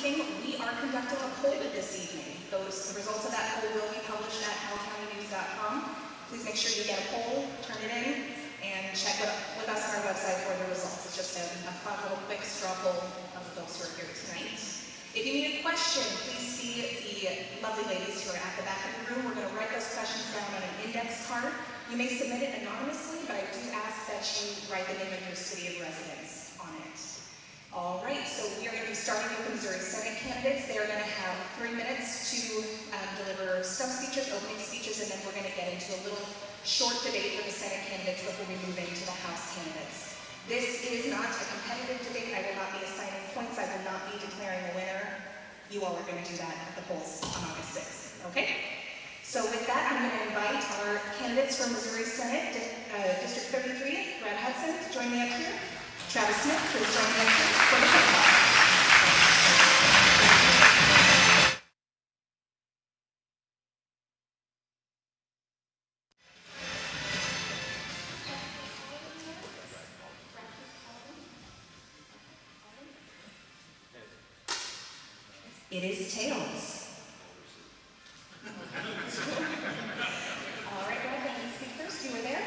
housekeeping. We are conducting a poll this evening. The results of that poll will be published at howcountynews.com. Please make sure you get a poll, turn it in, and check with us on our website for the results. It's just a fun little quick straw poll of the folks who are here tonight. If you need a question, please see the lovely ladies who are at the back of the room. We're going to write those questions down on an index card. You may submit it anonymously, but I do ask that you write the name of your city of residence on it. All right, so we are going to be starting with the Missouri Senate candidates. They are going to have 3 minutes to deliver stump speeches, opening speeches, and then we're going to get into a little short debate with the Senate candidates before we move into the House candidates. This is not a competitive debate. I will not be assigning points. I will not be declaring a winner. You all are going to do that at the polls on August 6th, okay? So with that, I'm going to invite our candidates for Missouri Senate, District 33, Brad Hudson, to join me up here. Travis Smith, please join me up here for the photo. It is tails. All right, Brad, you speak first. You were there.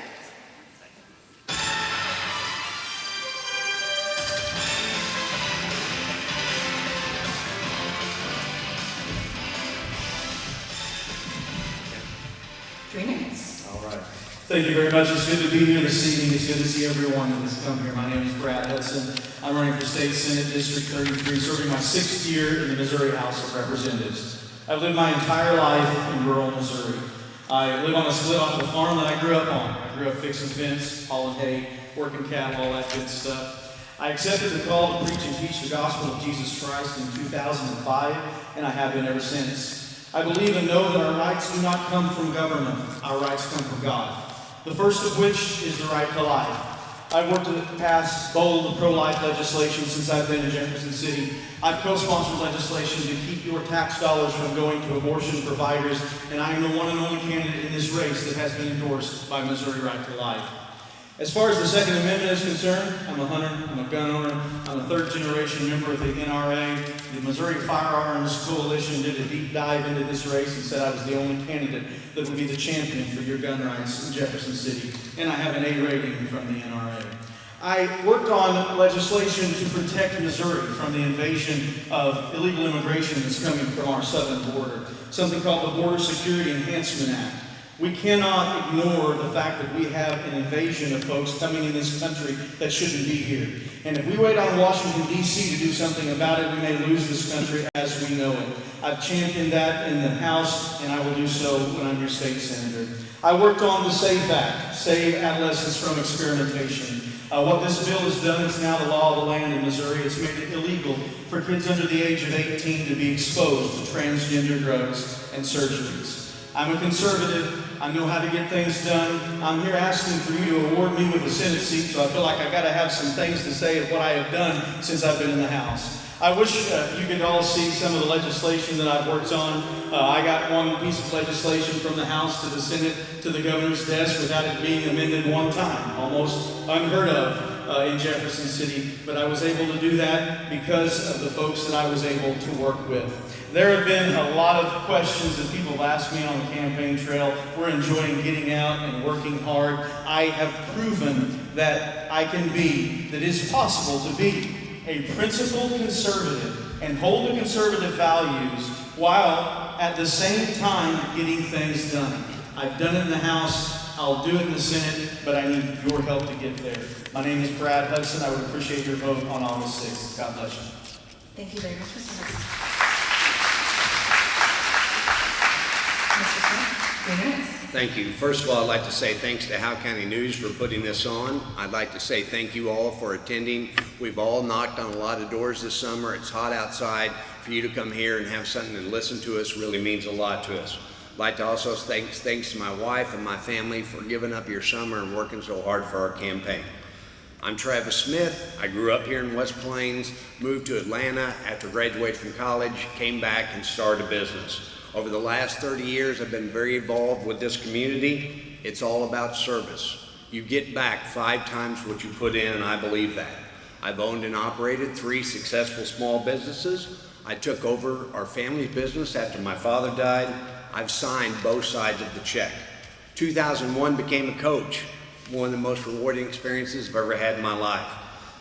All right. Thank you very much. It's good to be here this evening. It's good to see everyone that has come here. My name is Brad Hudson. I'm running for State Senate District 33, serving my 6th year in the Missouri House of Representatives. I've lived my entire life in rural Missouri. I live on a split off the farm that I grew up on. I grew up fixing fence, hauling hay, working cattle, all that good stuff. I accepted the call to preach and teach the gospel of Jesus Christ in 2005, and I have been ever since. I believe and know that our rights do not come from government. Our rights come from God. The first of which is the right to life. I've worked to pass bold pro-life legislation since I've been in Jefferson City. I've co-sponsored legislation to keep your tax dollars from going to abortion providers, and I am the one and only candidate in this race that has been endorsed by Missouri Right to Life. As far as the Second Amendment is concerned, I'm a hunter, I'm a gun owner, I'm a third-generation member of the NRA. The Missouri Firearms Coalition did a deep dive into this race and said I was the only candidate that would be the champion for your gun rights in Jefferson City, and I have an A rating from the NRA. I worked on legislation to protect Missouri from the invasion of illegal immigration that's coming from our southern border, something called the Border Security Enhancement Act. We cannot ignore the fact that we have an invasion of folks coming in this country that shouldn't be here. And if we wait on Washington, D.C. to do something about it, we may lose this country as we know it. I've championed that in the House, and I will do so when I'm your state senator. I worked on the SAFE Act, Save Adolescents from Experimentation. What this bill has done is now the law of the land in Missouri. It's made it illegal for kids under the age of 18 to be exposed to transgender drugs and surgeries. I'm a conservative. I know how to get things done. I'm here asking for you to award me with a Senate seat, so I feel like I've got to have some things to say of what I have done since I've been in the House. I wish you could all see some of the legislation that I've worked on. I got one piece of legislation from the House to the Senate to the governor's desk without it being amended one time, almost unheard of in Jefferson City. But I was able to do that because of the folks that I was able to work with. There have been a lot of questions that people have asked me on the campaign trail. We're enjoying getting out and working hard. I have proven that it is possible to be a principled conservative and hold the conservative values while at the same time getting things done. I've done it in the House, I'll do it in the Senate, but I need your help to get there. My name is Brad Hudson. I would appreciate your vote on August 6th. God bless you. Thank you very much, Mr. Hudson. Thank you. First of all, I'd like to say thanks to Howe County News for putting this on. I'd like to say thank you all for attending. We've all knocked on a lot of doors this summer. It's hot outside. For you to come here and have something and listen to us really means a lot to us. I'd like to also thanks to my wife and my family for giving up your summer and working so hard for our campaign. I'm Travis Smith. I grew up here in West Plains, moved to Atlanta after graduating from college, came back and started a business. Over the last 30 years, I've been very involved with this community. It's all about service. You get back 5 times what you put in, and I believe that. I've owned and operated 3 successful small businesses. I took over our family's business after my father died. I've signed both sides of the check. 2001 became a coach, one of the most rewarding experiences I've ever had in my life.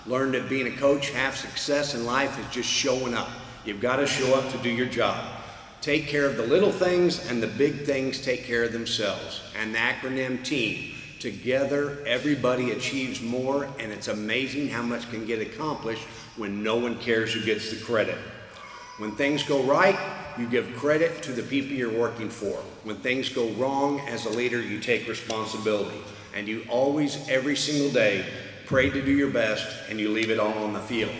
Learned that being a coach, half success in life is just showing up. You've got to show up to do your job. Take care of the little things, and the big things take care of themselves. And the acronym TEAM. Together, everybody achieves more, and it's amazing how much can get accomplished when no one cares who gets the credit. When things go right, you give credit to the people you're working for. When things go wrong, as a leader, you take responsibility. And you always, every single day, pray to do your best, and you leave it all on the field.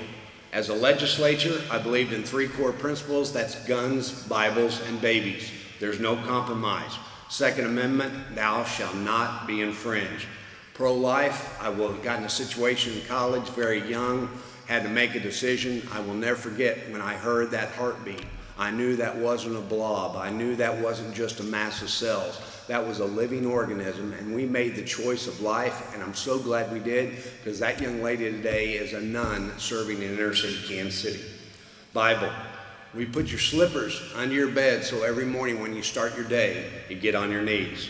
As a legislature, I believed in 3 core principles. That's guns, Bibles, and babies. There's no compromise. Second Amendment, thou shalt not be infringed. Pro-life, I got in a situation in college, very young, had to make a decision. I will never forget when I heard that heartbeat. I knew that wasn't a blob. I knew that wasn't just a mass of cells. That was a living organism, and we made the choice of life, and I'm so glad we did, because that young lady today is a nun serving in inner city Kansas City. Bible. We put your slippers under your bed so every morning when you start your day, you get on your knees.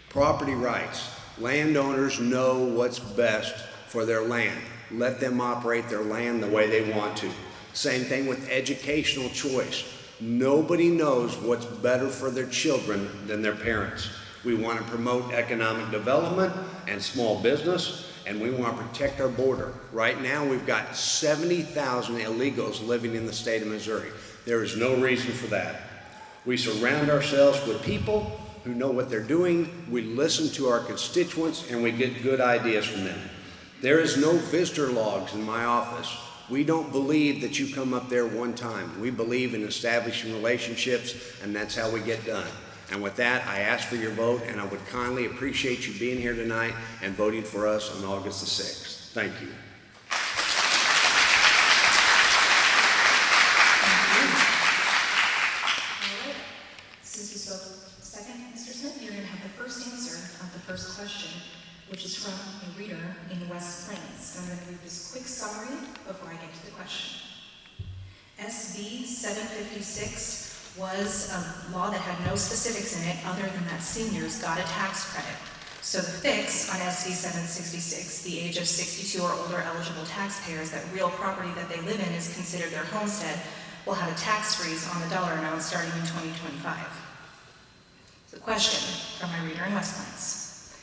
Property rights. Landowners know what's best for their land. Let them operate their land the way they want to. Same thing with educational choice. Nobody knows what's better for their children than their parents. We want to promote economic development and small business, and we want to protect our border. Right now, we've got 70,000 illegals living in the state of Missouri. There is no reason for that. We surround ourselves with people who know what they're doing. We listen to our constituents, and we get good ideas from them. There is no visitor logs in my office. We don't believe that you come up there one time. We believe in establishing relationships, and that's how we get done. And with that, I ask for your vote, and I would kindly appreciate you being here tonight and voting for us on August the 6th. Thank you. All right. Since you spoke second, Mr. Smith, you're going to have the first answer of the first question, which is from a reader in the West Plains. I'm going to read this quick summary before I get to the question. SB 756 was a law that had no specifics in it other than that seniors got a tax credit. So the fix on SB 766, the age of 62 or older eligible taxpayers, that real property that they live in is considered their homestead, will have a tax freeze on the dollar amount starting in 2025. So the question from my reader in West Plains: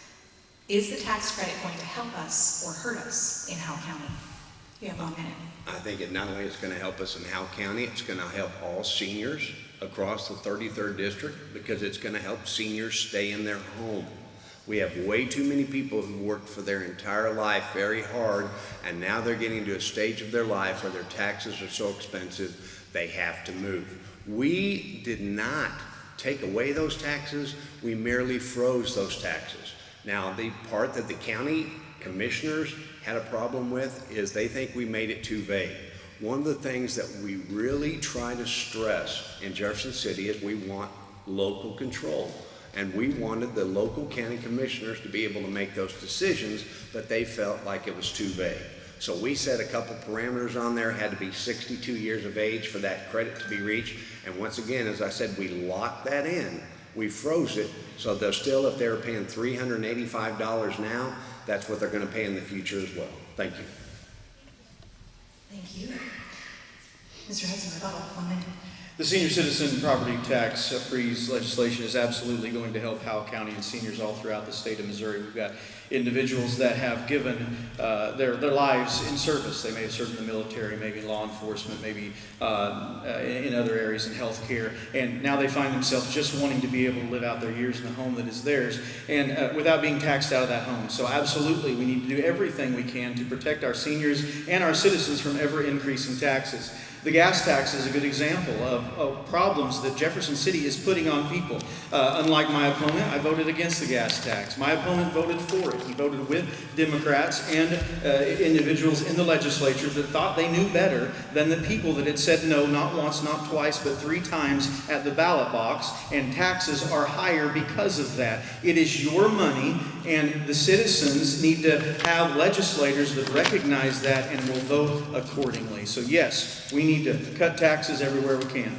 is the tax credit going to help us or hurt us in Howell County? You have 1 minute. I think it not only is going to help us in Howell County, it's going to help all seniors across the 33rd district, because it's going to help seniors stay in their home. We have way too many people who worked for their entire life very hard, and now they're getting to a stage of their life where their taxes are so expensive they have to move. We did not take away those taxes, we merely froze those taxes. Now, the part that the county commissioners had a problem with is they think we made it too vague. One of the things that we really try to stress in Jefferson City is we want local control. And we wanted the local county commissioners to be able to make those decisions, but they felt like it was too vague. So we set a couple parameters on there. Had to be 62 years of age for that credit to be reached. And once again, as I said, we locked that in. We froze it, so they're still, if they're paying $385 now, that's what they're going to pay in the future as well. Thank you. Thank you. Mr. Hudson, rebuttal, 1 minute. The senior citizen property tax freeze legislation is absolutely going to help Howell County and seniors all throughout the state of Missouri. We've got individuals that have given their lives in service. They may have served in the military, maybe law enforcement, maybe in other areas in healthcare, and now they find themselves just wanting to be able to live out their years in a home that is theirs, and without being taxed out of that home. So absolutely, we need to do everything we can to protect our seniors and our citizens from ever increasing taxes. The gas tax is a good example of problems that Jefferson City is putting on people. Unlike my opponent, I voted against the gas tax. My opponent voted for it. He voted with Democrats and individuals in the legislature that thought they knew better than the people that had said no, not once, not twice, but 3 times at the ballot box, and taxes are higher because of that. It is your money, and the citizens need to have legislators that recognize that and will vote accordingly. So yes, we need need to cut taxes everywhere we can.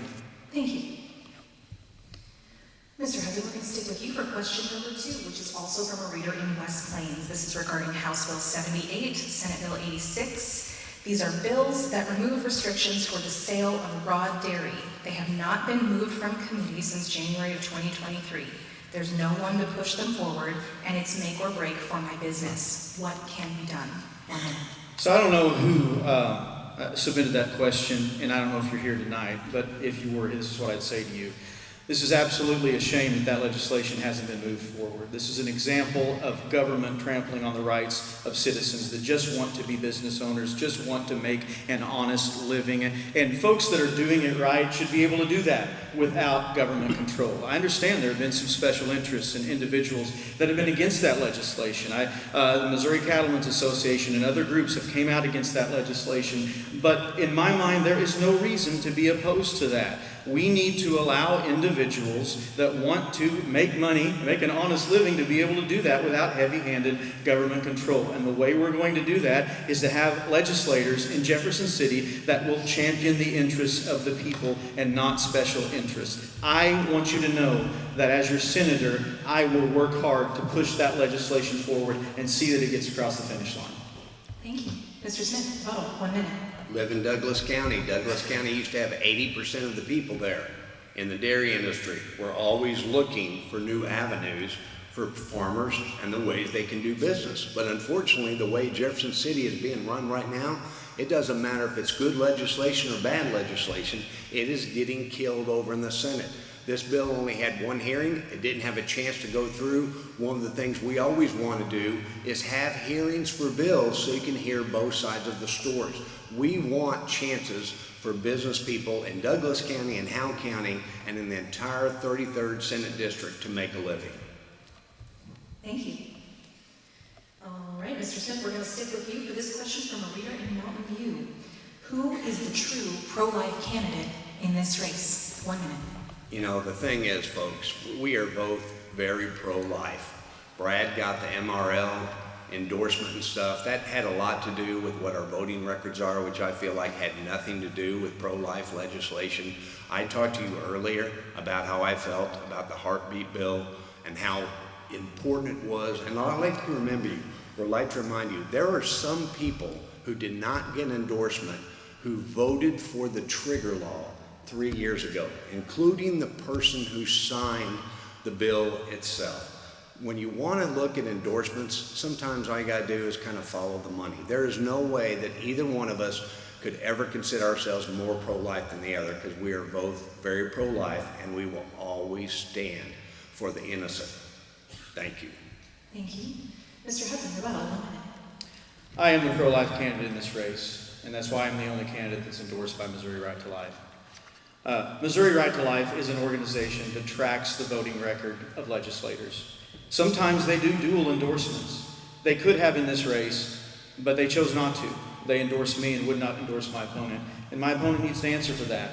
Thank you. Mr. Hudson, we're going to stick with you for question number 2, which is also from a reader in West Plains. This is regarding House Bill 78, Senate Bill 86. These are bills that remove restrictions for the sale of raw dairy. They have not been moved from committee since January of 2023. There's no one to push them forward, and it's make or break for my business. What can be done? So I don't know who submitted that question, and I don't know if you're here tonight, but if you were, this is what I'd say to you. This is absolutely a shame that that legislation hasn't been moved forward. This is an example of government trampling on the rights of citizens that just want to be business owners, just want to make an honest living. And folks that are doing it right should be able to do that without government control. I understand there have been some special interests and individuals that have been against that legislation. The Missouri Cattlemen's Association and other groups have came out against that legislation. But in my mind, there is no reason to be opposed to that. We need to allow individuals that want to make money, make an honest living, to be able to do that without heavy-handed government control. And the way we're going to do that is to have legislators in Jefferson City that will champion the interests of the people and not special interests. I want you to know that as your senator, I will work hard to push that legislation forward and see that it gets across the finish line. Thank you. Mr. Smith, 1 minute. Live in Douglas County. Douglas County used to have 80% of the people there in the dairy industry. We're always looking for new avenues for farmers and the ways they can do business. But unfortunately, the way Jefferson City is being run right now, it doesn't matter if it's good legislation or bad legislation, it is getting killed over in the Senate. This bill only had one hearing. It didn't have a chance to go through. One of the things we always want to do is have hearings for bills so you can hear both sides of the stories. We want chances for business people in Douglas County and Howe County and in the entire 33rd Senate District to make a living. Thank you. All right, Mr. Smith, we're going to stick with you for this question from a reader in Mountain View. Who is the true pro-life candidate in this race? 1 minute. You know, the thing is, folks, we are both very pro-life. Brad got the MRL endorsement and stuff. That had a lot to do with what our voting records are, which I feel like had nothing to do with pro-life legislation. I talked to you earlier about how I felt about the heartbeat bill and how important it was. And I'd like to remind you, there are some people who did not get an endorsement who voted for the trigger law 3 years ago, including the person who signed the bill itself. When you want to look at endorsements, sometimes all you got to do is kind of follow the money. There is no way that either one of us could ever consider ourselves more pro-life than the other, because we are both very pro-life and we will always stand for the innocent. Thank you. Thank you. Mr. Hudson, you're about 1 minute. I am the pro-life candidate in this race, and that's why I'm the only candidate that's endorsed by Missouri Right to Life. Missouri Right to Life is an organization that tracks the voting record of legislators. Sometimes they do dual endorsements. They could have in this race, but they chose not to. They endorsed me and would not endorse my opponent, and my opponent needs to answer for that.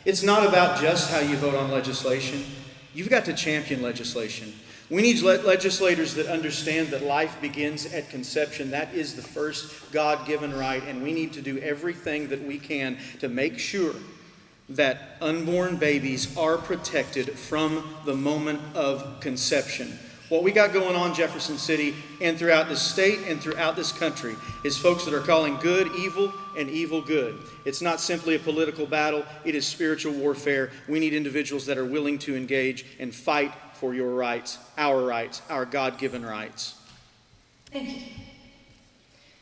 It's not about just how you vote on legislation. You've got to champion legislation. We need legislators that understand that life begins at conception. That is the first God-given right, and we need to do everything that we can to make sure that unborn babies are protected from the moment of conception. What we got going on in Jefferson City and throughout this state and throughout this country is folks that are calling good evil and evil good. It's not simply a political battle, it is spiritual warfare. We need individuals that are willing to engage and fight for your rights, our God-given rights. Thank you.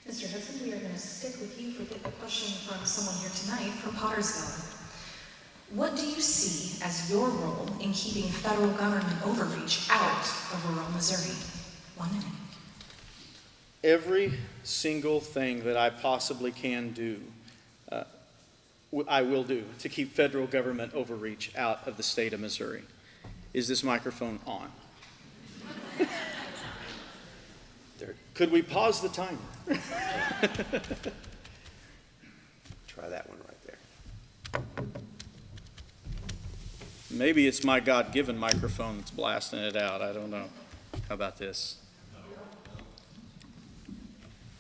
Mr. Hudson, we are going to stick with you for a question from someone here tonight from Pottersville. What do you see as your role in keeping federal government overreach out of rural Missouri? 1 minute. Every single thing that I possibly can do, I will do to keep federal government overreach out of the state of Missouri. Is this microphone on? Could we pause the timer? Try that one right there. Maybe it's my God-given microphone that's blasting it out. I don't know. How about this?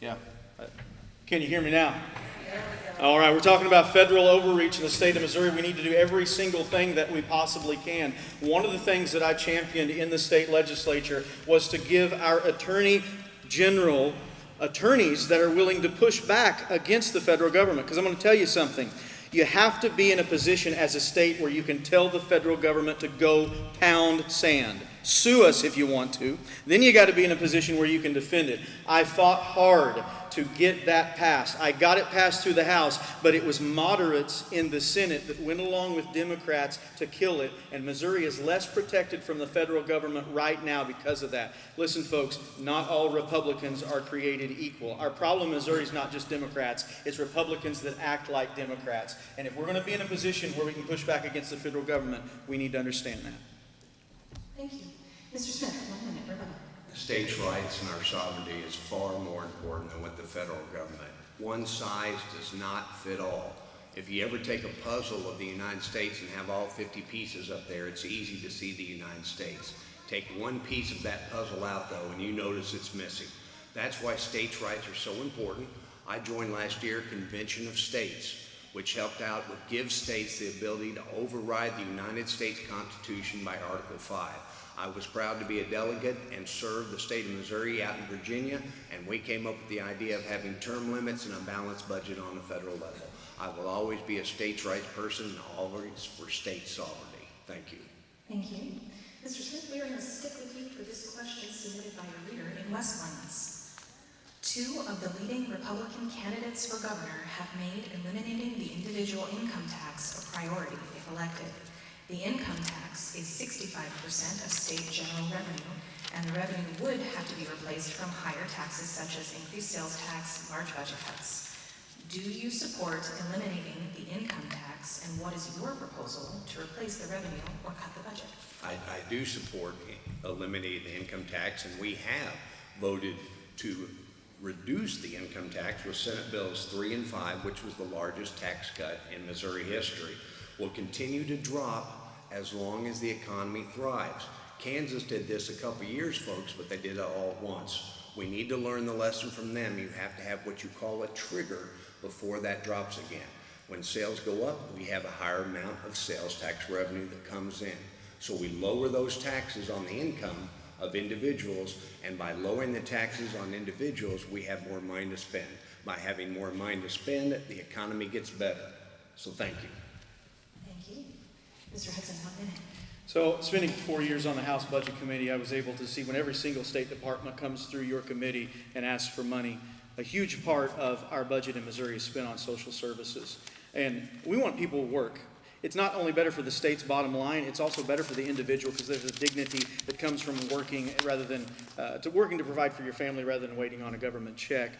Yeah. Can you hear me now? All right, we're talking about federal overreach in the state of Missouri. We need to do every single thing that we possibly can. One of the things that I championed in the state legislature was to give our attorney general attorneys that are willing to push back against the federal government. Because I'm going to tell you something. You have to be in a position as a state where you can tell the federal government to go pound sand. Sue us if you want to. Then you got to be in a position where you can defend it. I fought hard to get that passed. I got it passed through the House, but it was moderates in the Senate that went along with Democrats to kill it, and Missouri is less protected from the federal government right now because of that. Listen, folks, not all Republicans are created equal. Our problem in Missouri is not just Democrats, it's Republicans that act like Democrats. And if we're going to be in a position where we can push back against the federal government, we need to understand that. Thank you. Mr. Smith, 1 minute, rebuttal. States' rights and our sovereignty is far more important than with the federal government. One size does not fit all. If you ever take a puzzle of the United States and have all 50 pieces up there, it's easy to see the United States. Take one piece of that puzzle out, though, and you notice it's missing. That's why states' rights are so important. I joined last year Convention of States, which helped out with give states the ability to override the United States Constitution by Article 5. I was proud to be a delegate and serve the state of Missouri out in Virginia, and we came up with the idea of having term limits and a balanced budget on the federal level. I will always be a states' rights person and always for state sovereignty. Thank you. Thank you. Mr. Smith, we are going to stick with you for this question submitted by a reader in West Plains. 2 of the leading Republican candidates for governor have made eliminating the individual income tax a priority if elected. The income tax is 65% of state general revenue, and the revenue would have to be replaced from higher taxes such as increased sales tax, large budget cuts. Do you support eliminating the income tax, and what is your proposal to replace the revenue or cut the budget? I do support eliminating the income tax, and we have voted to reduce the income tax with Senate Bills 3 and 5, which was the largest tax cut in Missouri history. Will continue to drop as long as the economy thrives. Kansas did this a couple years, folks, but they did it all at once. We need to learn the lesson from them. You have to have what you call a trigger before that drops again. When sales go up, we have a higher amount of sales tax revenue that comes in. So we lower those taxes on the income of individuals, and by lowering the taxes on individuals, we have more money to spend. By having more money to spend, the economy gets better. So thank you. Mr. Hudson, 1 minute. So, spending 4 years on the House Budget Committee, I was able to see when every single state department comes through your committee and asks for money, a huge part of our budget in Missouri is spent on social services. And we want people to work. It's not only better for the state's bottom line, it's also better for the individual because there's a dignity that comes from working rather than working to provide for your family rather than waiting on a government check.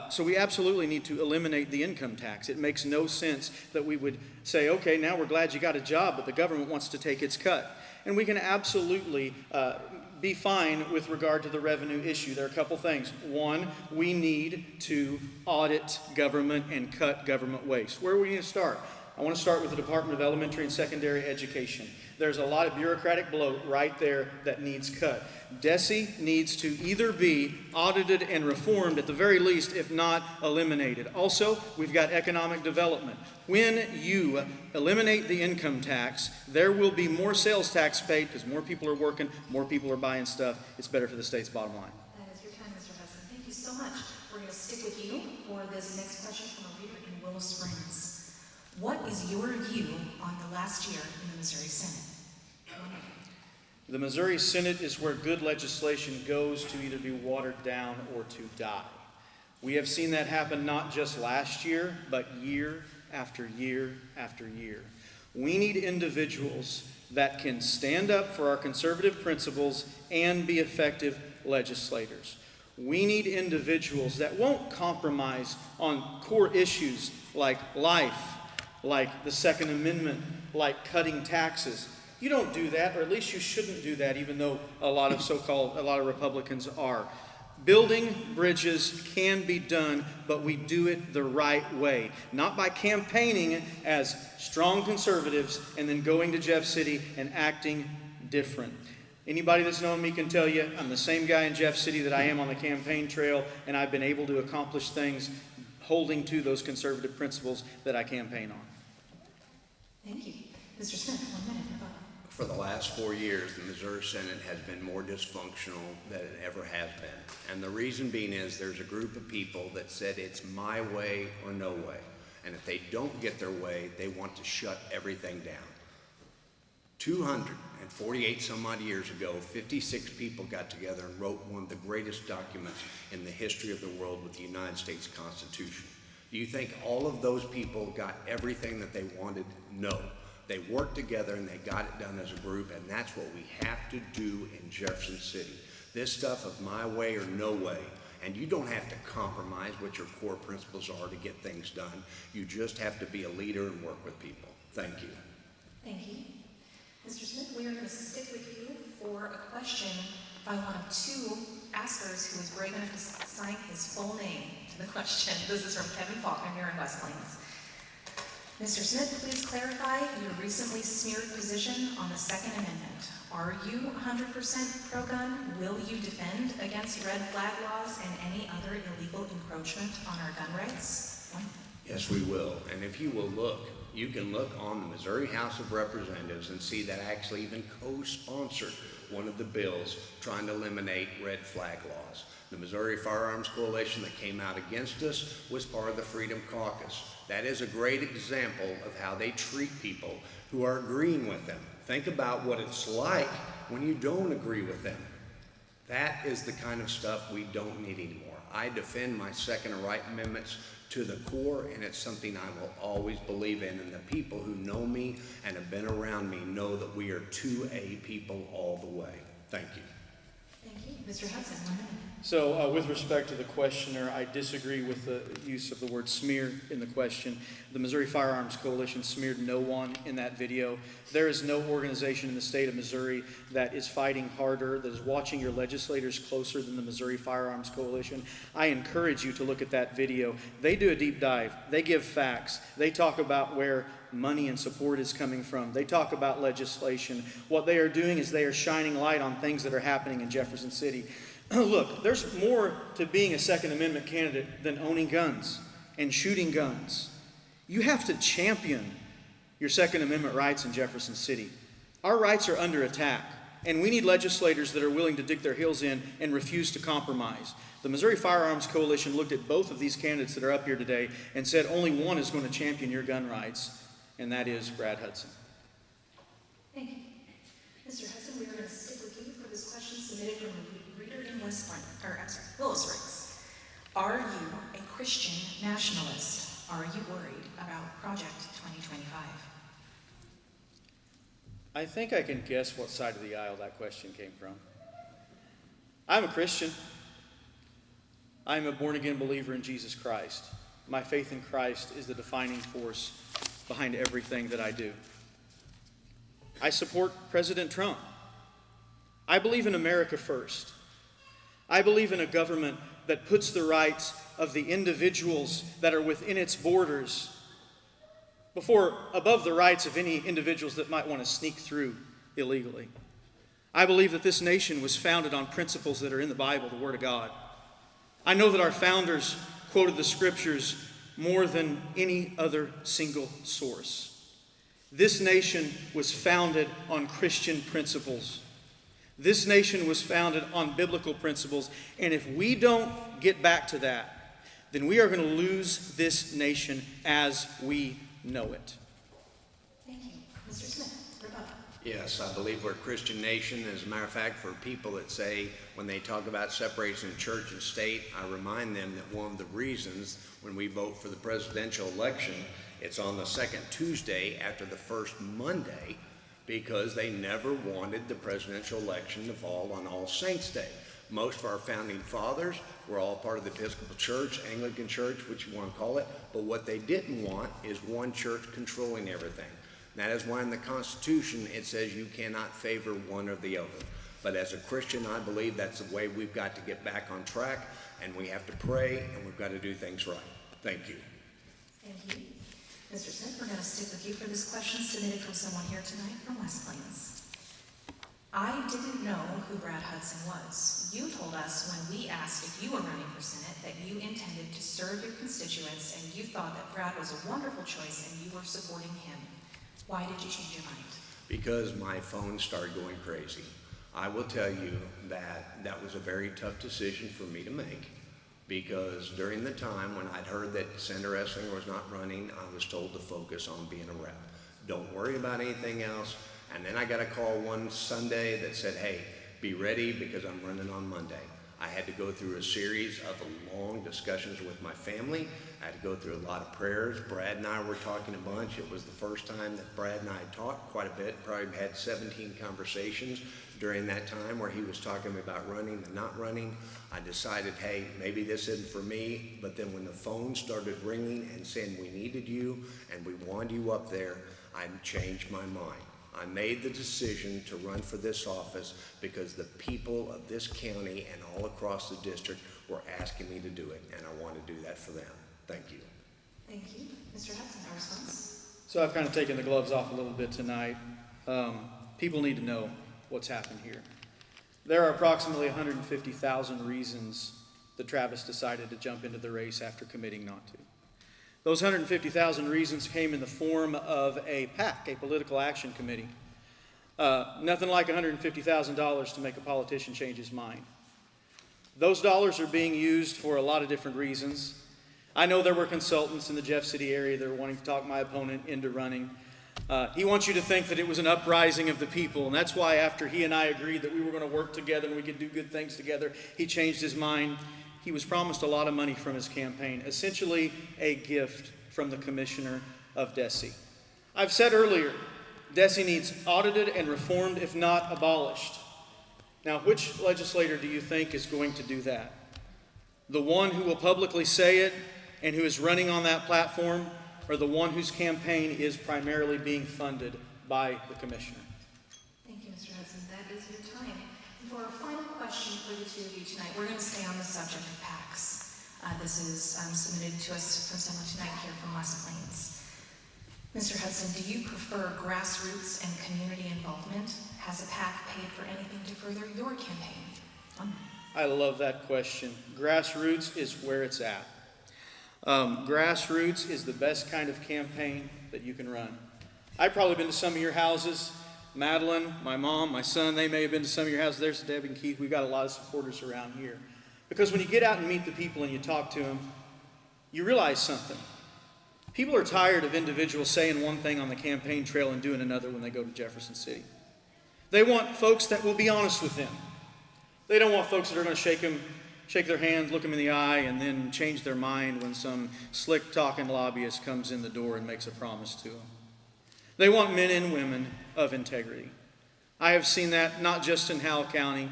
So we absolutely need to eliminate the income tax. It makes no sense that we would say, okay, now we're glad you got a job, but the government wants to take its cut. And we can absolutely be fine with regard to the revenue issue. There are a couple things. One, we need to audit government and cut government waste. Where are we going to start? I want to start with the Department of Elementary and Secondary Education. There's a lot of bureaucratic bloat right there that needs cut. DESE needs to either be audited and reformed at the very least, if not eliminated. Also, we've got economic development. When you eliminate the income tax, there will be more sales tax paid because more people are working, more people are buying stuff. It's better for the state's bottom line. That is your time, Mr. Hudson. Thank you so much. We're going to stick with you for this next question from a reader in Willow Springs. What is your view on the last year in the Missouri Senate? The Missouri Senate is where good legislation goes to either be watered down or to die. We have seen that happen not just last year, but year after year after year. We need individuals that can stand up for our conservative principles and be effective legislators. We need individuals that won't compromise on core issues like life, like the Second Amendment, like cutting taxes. You don't do that, or at least you shouldn't do that, even though a lot of Republicans are. Building bridges can be done, but we do it the right way. Not by campaigning as strong conservatives and then going to Jeff City and acting different. Anybody that's known me can tell you I'm the same guy in Jeff City that I am on the campaign trail, and I've been able to accomplish things holding to those conservative principles that I campaign on. Thank you. Mr. Smith, 1 minute. Rebuttal. For the last 4 years, the Missouri Senate has been more dysfunctional than it ever has been. And the reason being is there's a group of people that said it's my way or no way. And if they don't get their way, they want to shut everything down. 248 some odd years ago, 56 people got together and wrote one of the greatest documents in the history of the world with the United States Constitution. Do you think all of those people got everything that they wanted? No. They worked together and they got it done as a group, and that's what we have to do in Jefferson City. This stuff of my way or no way, and you don't have to compromise what your core principles are to get things done. You just have to be a leader and work with people. Thank you. Thank you. Mr. Smith, we are going to stick with you for a question by one of two askers who is brave enough to sign his full name to the question. This is from Kevin Faulkner here in West Plains. Mr. Smith, please clarify your recently smeared position on the Second Amendment. Are you 100% pro-gun? Will you defend against red flag laws and any other illegal encroachment on our gun rights? Yes, we will. And if you will look, you can look on the Missouri House of Representatives and see that I actually even co-sponsored one of the bills trying to eliminate red flag laws. The Missouri Firearms Coalition that came out against us was part of the Freedom Caucus. That is a great example of how they treat people who are agreeing with them. Think about what it's like when you don't agree with them. That is the kind of stuff we don't need anymore. I defend my Second and Right Amendments to the core, and it's something I will always believe in. And the people who know me and have been around me know that we are 2A people all the way. Thank you. Thank you. Mr. Hudson, 1 minute. So with respect to the questioner, I disagree with the use of the word smear in the question. The Missouri Firearms Coalition smeared no one in that video. There is no organization in the state of Missouri that is fighting harder, that is watching your legislators closer than the Missouri Firearms Coalition. I encourage you to look at that video. They do a deep dive. They give facts. They talk about where money and support is coming from. They talk about legislation. What they are doing is they are shining light on things that are happening in Jefferson City. Look, there's more to being a Second Amendment candidate than owning guns and shooting guns. You have to champion your Second Amendment rights in Jefferson City. Our rights are under attack, and we need legislators that are willing to dig their heels in and refuse to compromise. The Missouri Firearms Coalition looked at both of these candidates that are up here today and said only one is going to champion your gun rights, and that is Brad Hudson. Thank you. Mr. Hudson, we are going to stick with you for this question submitted from a reader in Willis Ranks. Are you a Christian nationalist? Are you worried about Project 2025? I think I can guess what side of the aisle that question came from. I'm a Christian. I'm a born-again believer in Jesus Christ. My faith in Christ is the defining force behind everything that I do. I support President Trump. I believe in America first. I believe in a government that puts the rights of the individuals that are within its borders above the rights of any individuals that might want to sneak through illegally. I believe that this nation was founded on principles that are in the Bible, the Word of God. I know that our founders quoted the Scriptures more than any other single source. This nation was founded on Christian principles. This nation was founded on biblical principles, and if we don't get back to that, then we are going to lose this nation as we know it. Thank you. Mr. Smith, rebuttal. Yes, I believe we're a Christian nation. As a matter of fact, for people that say when they talk about separation of church and state, I remind them that one of the reasons when we vote for the presidential election, it's on the second Tuesday after the first Monday, because they never wanted the presidential election to fall on All Saints' Day. Most of our founding fathers were all part of the Episcopal Church, Anglican Church, which you want to call it, but what they didn't want is one church controlling everything. That is why in the Constitution it says you cannot favor one or the other. But as a Christian, I believe that's the way we've got to get back on track, and we have to pray, and we've got to do things right. Thank you. Thank you. Mr. Smith, we're going to stick with you for this question submitted from someone here tonight from West Plains. I didn't know who Brad Hudson was. You told us when we asked if you were running for Senate that you intended to serve your constituents and you thought that Brad was a wonderful choice and you were supporting him. Why did you change your mind? Because my phone started going crazy. I will tell you that that was a very tough decision for me to make, because during the time when I'd heard that Senator Esslinger was not running, I was told to focus on being a rep. Don't worry about anything else. And then I got a call one Sunday that said, hey, be ready because I'm running on Monday. I had to go through a series of long discussions with my family. I had to go through a lot of prayers. Brad and I were talking a bunch. It was the first time that Brad and I had talked quite a bit. Probably had 17 conversations during that time where he was talking about running and not running. I decided, hey, maybe this isn't for me. But then when the phone started ringing and saying we needed you and we wanted you up there, I changed my mind. I made the decision to run for this office because the people of this county and all across the district were asking me to do it, and I want to do that for them. Thank you. Thank you. Mr. Hudson, our response? So I've kind of taken the gloves off a little bit tonight. People need to know what's happened here. There are approximately 150,000 reasons that Travis decided to jump into the race after committing not to. Those 150,000 reasons came in the form of a PAC, a political action committee. Nothing like $150,000 to make a politician change his mind. Those dollars are being used for a lot of different reasons. I know there were consultants in the Jeff City area that were wanting to talk my opponent into running. He wants you to think that it was an uprising of the people, and that's why after he and I agreed that we were going to work together and we could do good things together, he changed his mind. He was promised a lot of money from his campaign, essentially a gift from the commissioner of DESE. I've said earlier, DESE needs audited and reformed, if not abolished. Now, which legislator do you think is going to do that? The one who will publicly say it and who is running on that platform, or the one whose campaign is primarily being funded by the commissioner? Thank you, Mr. Hudson. That is your time. And for our final question for the two of you tonight, we're going to stay on the subject of PACs. This is submitted to us from someone tonight here from West Plains. Mr. Hudson, do you prefer grassroots and community involvement? Has a PAC paid for anything to further your campaign? I love that question. Grassroots is where it's at. Grassroots is the best kind of campaign that you can run. I've probably been to some of your houses. Madeline, my mom, my son, they may have been to some of your houses. There's Deb and Keith. We've got a lot of supporters around here. Because when you get out and meet the people and you talk to them, you realize something. People are tired of individuals saying one thing on the campaign trail and doing another when they go to Jefferson City. They want folks that will be honest with them. They don't want folks that are going to shake their hand, look them in the eye, and then change their mind when some slick-talking lobbyist comes in the door and makes a promise to them. They want men and women of integrity. I have seen that not just in Howell County,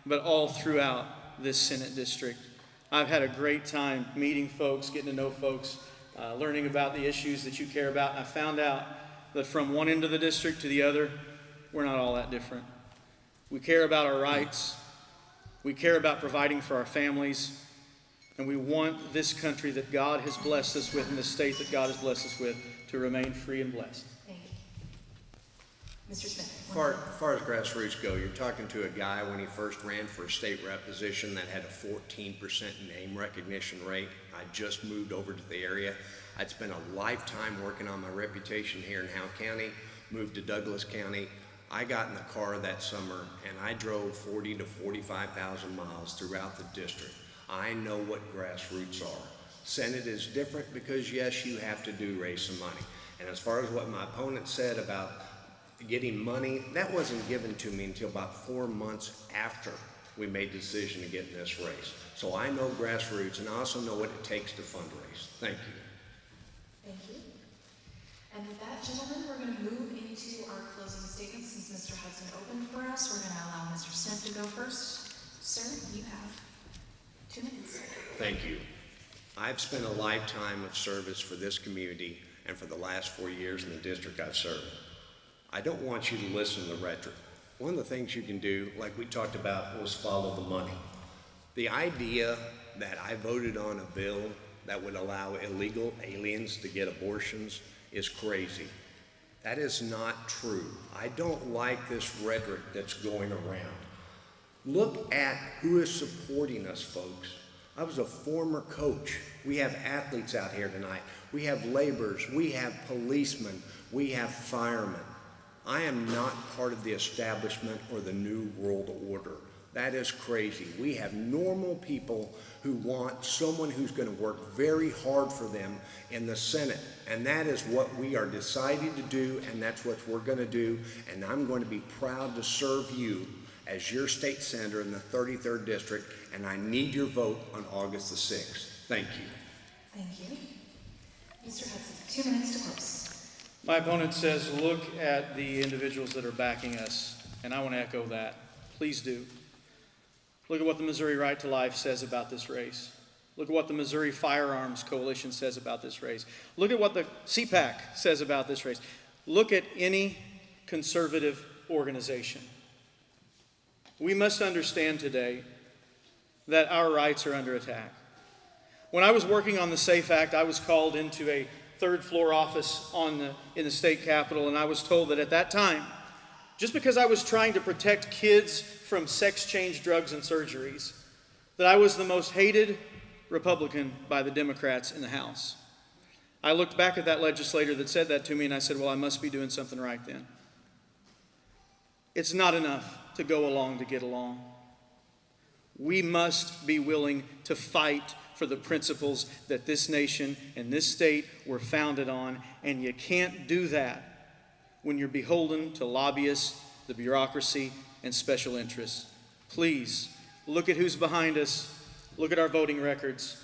but all throughout this Senate district. I've had a great time meeting folks, getting to know folks, learning about the issues that you care about. And I found out that from one end of the district to the other, we're not all that different. We care about our rights. We care about providing for our families. And we want this country that God has blessed us with and the state that God has blessed us with to remain free and blessed. Thank you. Mr. Smith. As far as grassroots go, you're talking to a guy when he first ran for a state rep position that had a 14% name recognition rate. I just moved over to the area. I'd spent a lifetime working on my reputation here in Howell County, moved to Douglas County. I got in the car that summer and I drove 40 to 45,000 miles throughout the district. I know what grassroots are. Senate is different because yes, you have to raise some money. And as far as what my opponent said about getting money, that wasn't given to me until about 4 months after we made the decision to get in this race. So I know grassroots and I also know what it takes to fundraise. Thank you. Thank you. And with that, gentlemen, we're going to move into our closing statements. Since Mr. Hudson opened for us, we're going to allow Mr. Smith to go first. Sir, you have 2 minutes. Thank you. I've spent a lifetime of service for this community and for the last 4 years in the district I've served. I don't want you to listen to the rhetoric. One of the things you can do, like we talked about, was follow the money. The idea that I voted on a bill that would allow illegal aliens to get abortions is crazy. That is not true. I don't like this rhetoric that's going around. Look at who is supporting us, folks. I was a former coach. We have athletes out here tonight. We have laborers. We have policemen. We have firemen. I am not part of the establishment or the New World Order. That is crazy. We have normal people who want someone who's going to work very hard for them in the Senate. And that is what we are deciding to do, and that's what we're going to do. And I'm going to be proud to serve you as your state senator in the 33rd District, and I need your vote on August the 6th. Thank you. Thank you. Mr. Hudson, 2 minutes to close. My opponent says, look at the individuals that are backing us, and I want to echo that. Please do. Look at what the Missouri Right to Life says about this race. Look at what the Missouri Firearms Coalition says about this race. Look at what the CPAC says about this race. Look at any conservative organization. We must understand today that our rights are under attack. When I was working on the SAFE Act, I was called into a third-floor office in the state capitol, and I was told that at that time, just because I was trying to protect kids from sex-change drugs and surgeries, that I was the most hated Republican by the Democrats in the House. I looked back at that legislator that said that to me, and I said, well, I must be doing something right then. It's not enough to go along to get along. We must be willing to fight for the principles that this nation and this state were founded on, and you can't do that when you're beholden to lobbyists, the bureaucracy, and special interests. Please, look at who's behind us. Look at our voting records.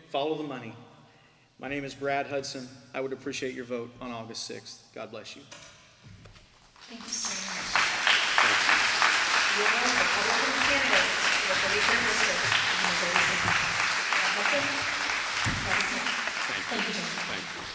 Follow the money. My name is Brad Hudson. I would appreciate your vote on August 6th. God bless you. Thank you so much. You are the Republican candidates for the 33rd District in Missouri City. Hudson, Thank you, Jim. Thank you.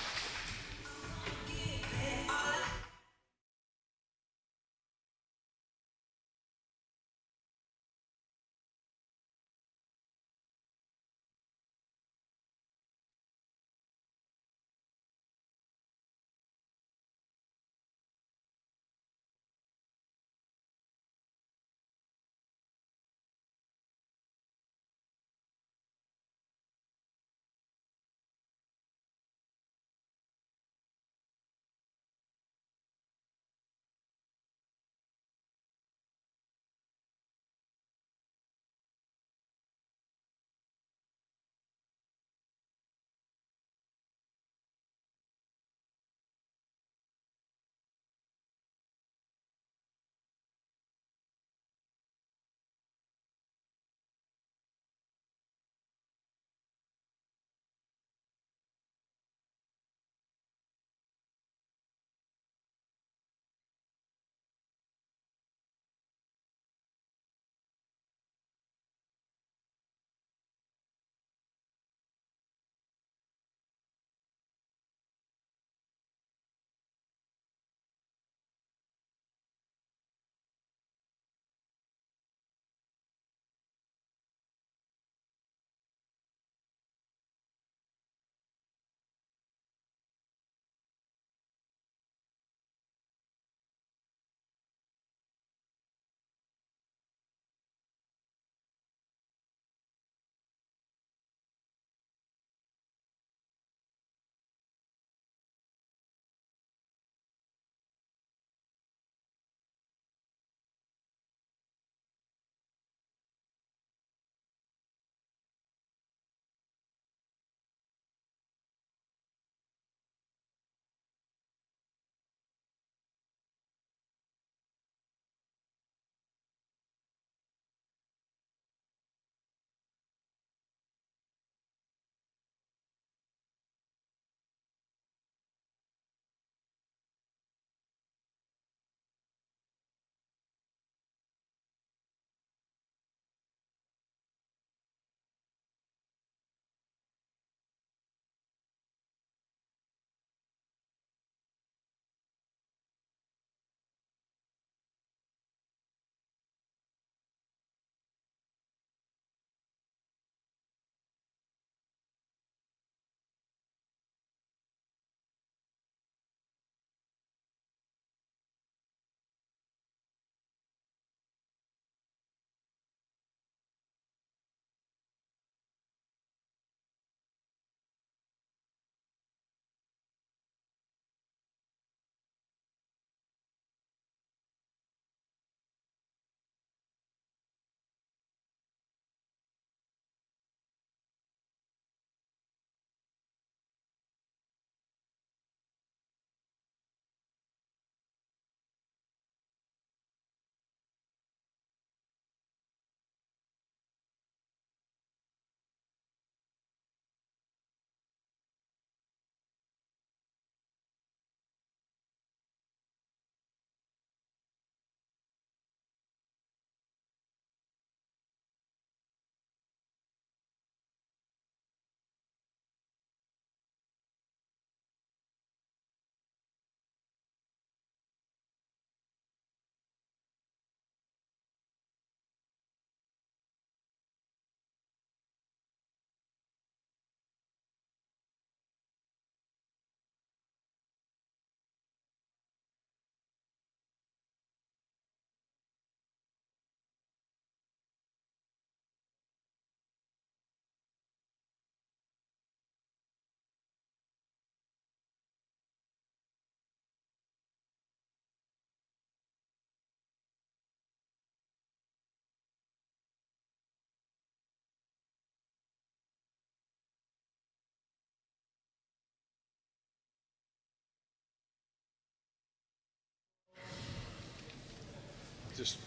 just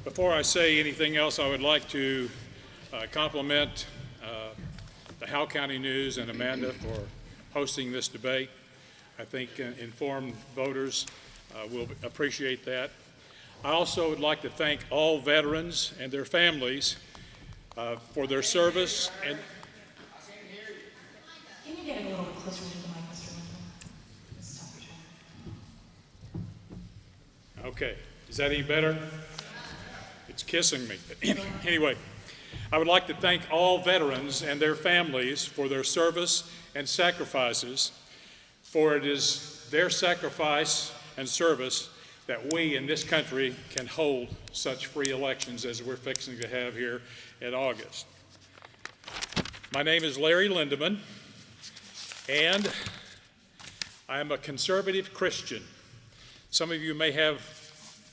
before I say anything else, I would like to compliment the Howell County News and Amanda for hosting this debate. I think informed voters will appreciate that. I also would like to thank all veterans and their families for their service. And Can you get a little bit closer to the mic, Mr. Lincoln? Stop your time. okay, is that any better? It's kissing me. Anyway, I would like to thank all veterans and their families for their service and sacrifices, for it is their sacrifice and service that we in this country can hold such free elections as we're fixing to have here in August. My name is Larry Lindeman, and I am a conservative Christian. Some of you may have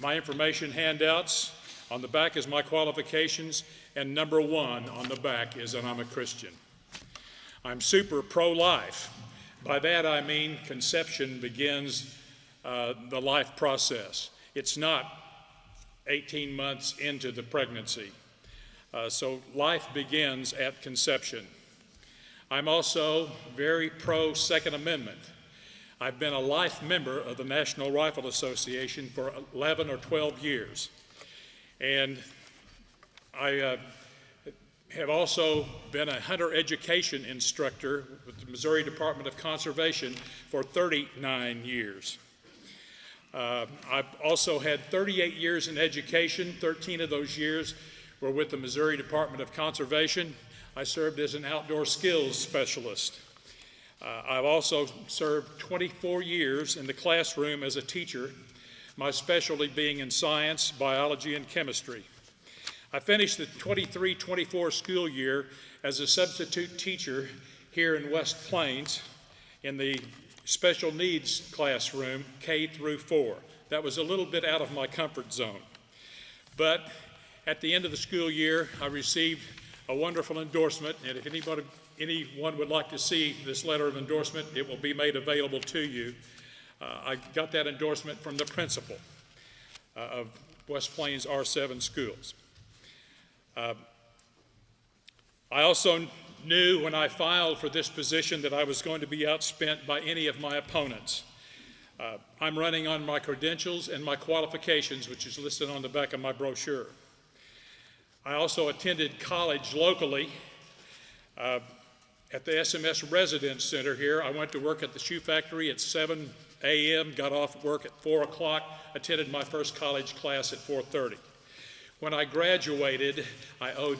my information handouts. On the back is my qualifications, and number 1 on the back is that I'm a Christian. I'm super pro-life. By that I mean conception begins the life process. It's not 18 months into the pregnancy. So life begins at conception. I'm also very pro-Second Amendment. I've been a life member of the National Rifle Association for 11 or 12 years. And I have also been a hunter education instructor with the Missouri Department of Conservation for 39 years. I've also had 38 years in education. 13 of those years were with the Missouri Department of Conservation. I served as an outdoor skills specialist. I've also served 24 years in the classroom as a teacher, my specialty being in science, biology, and chemistry. I finished the 23-24 school year as a substitute teacher here in West Plains in the special needs classroom, K through 4. That was a little bit out of my comfort zone. But at the end of the school year, I received a wonderful endorsement, and if anyone would like to see this letter of endorsement, it will be made available to you. I got that endorsement from the principal of West Plains R7 schools. I also knew when I filed for this position that I was going to be outspent by any of my opponents. I'm running on my credentials and my qualifications, which is listed on the back of my brochure. I also attended college locally at the SMS Residence Center here. I went to work at the shoe factory at 7 a.m., got off work at 4 o'clock, attended my first college class at 4:30. When I graduated, I owed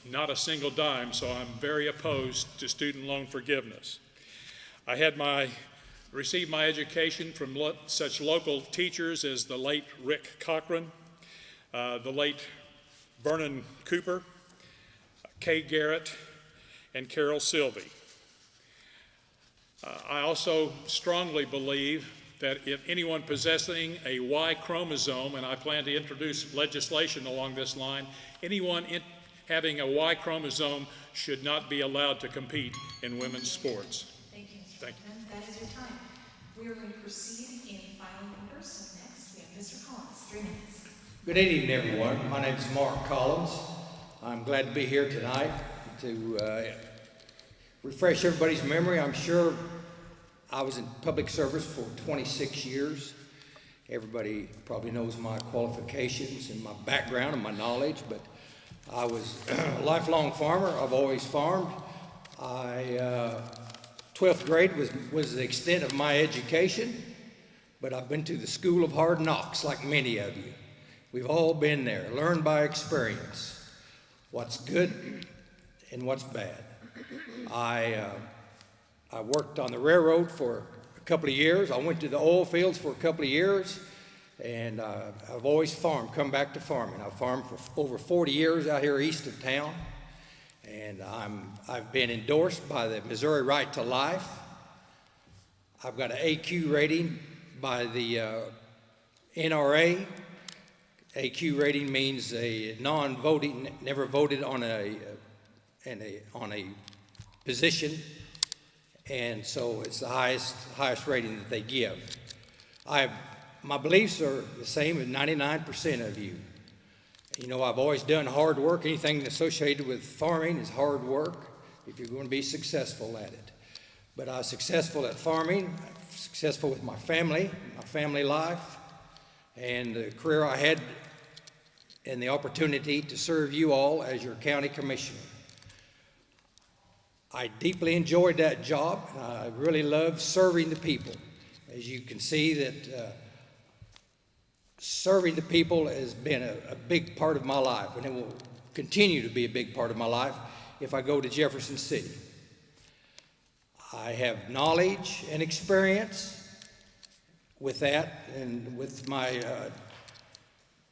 not a single dime, so I'm very opposed to student loan forgiveness. I had received my education from such local teachers as the late Rick Cochran, the late Vernon Cooper, Kay Garrett, and Carol Sylvie. I also strongly believe that if anyone possessing a Y chromosome, and I plan to introduce legislation along this line, anyone having a Y chromosome should not be allowed to compete in women's sports. Thank you, Mr. Thank you. Lincoln. That is your time. We are going to proceed in filing orders. So next, we have Mr. Collins, 3 minutes. Good evening, everyone. My name is Mark Collins. I'm glad to be here tonight to refresh everybody's memory. I'm sure I was in public service for 26 years. Everybody probably knows my qualifications and my background and my knowledge, but I was a lifelong farmer. I've always farmed. 12th grade was the extent of my education, but I've been to the school of hard knocks like many of you. We've all been there, learned by experience what's good and what's bad. I worked on the railroad for a couple of years. I went to the oil fields for a couple of years, and I've always farmed, come back to farming. I've farmed for over 40 years out here east of town, and I've been endorsed by the Missouri Right to Life. I've got an AQ rating by the NRA. AQ rating means a non-voting, never voted on a position, and so it's the highest rating that they give. I've my beliefs are the same as 99% of you. You know, I've always done hard work. Anything associated with farming is hard work if you're going to be successful at it. But I was successful at farming, successful with my family life, and the career I had and the opportunity to serve you all as your county commissioner. I deeply enjoyed that job. I really love serving the people. As you can see that serving the people has been a big part of my life, and it will continue to be a big part of my life if I go to Jefferson City. I have knowledge and experience with that, and with my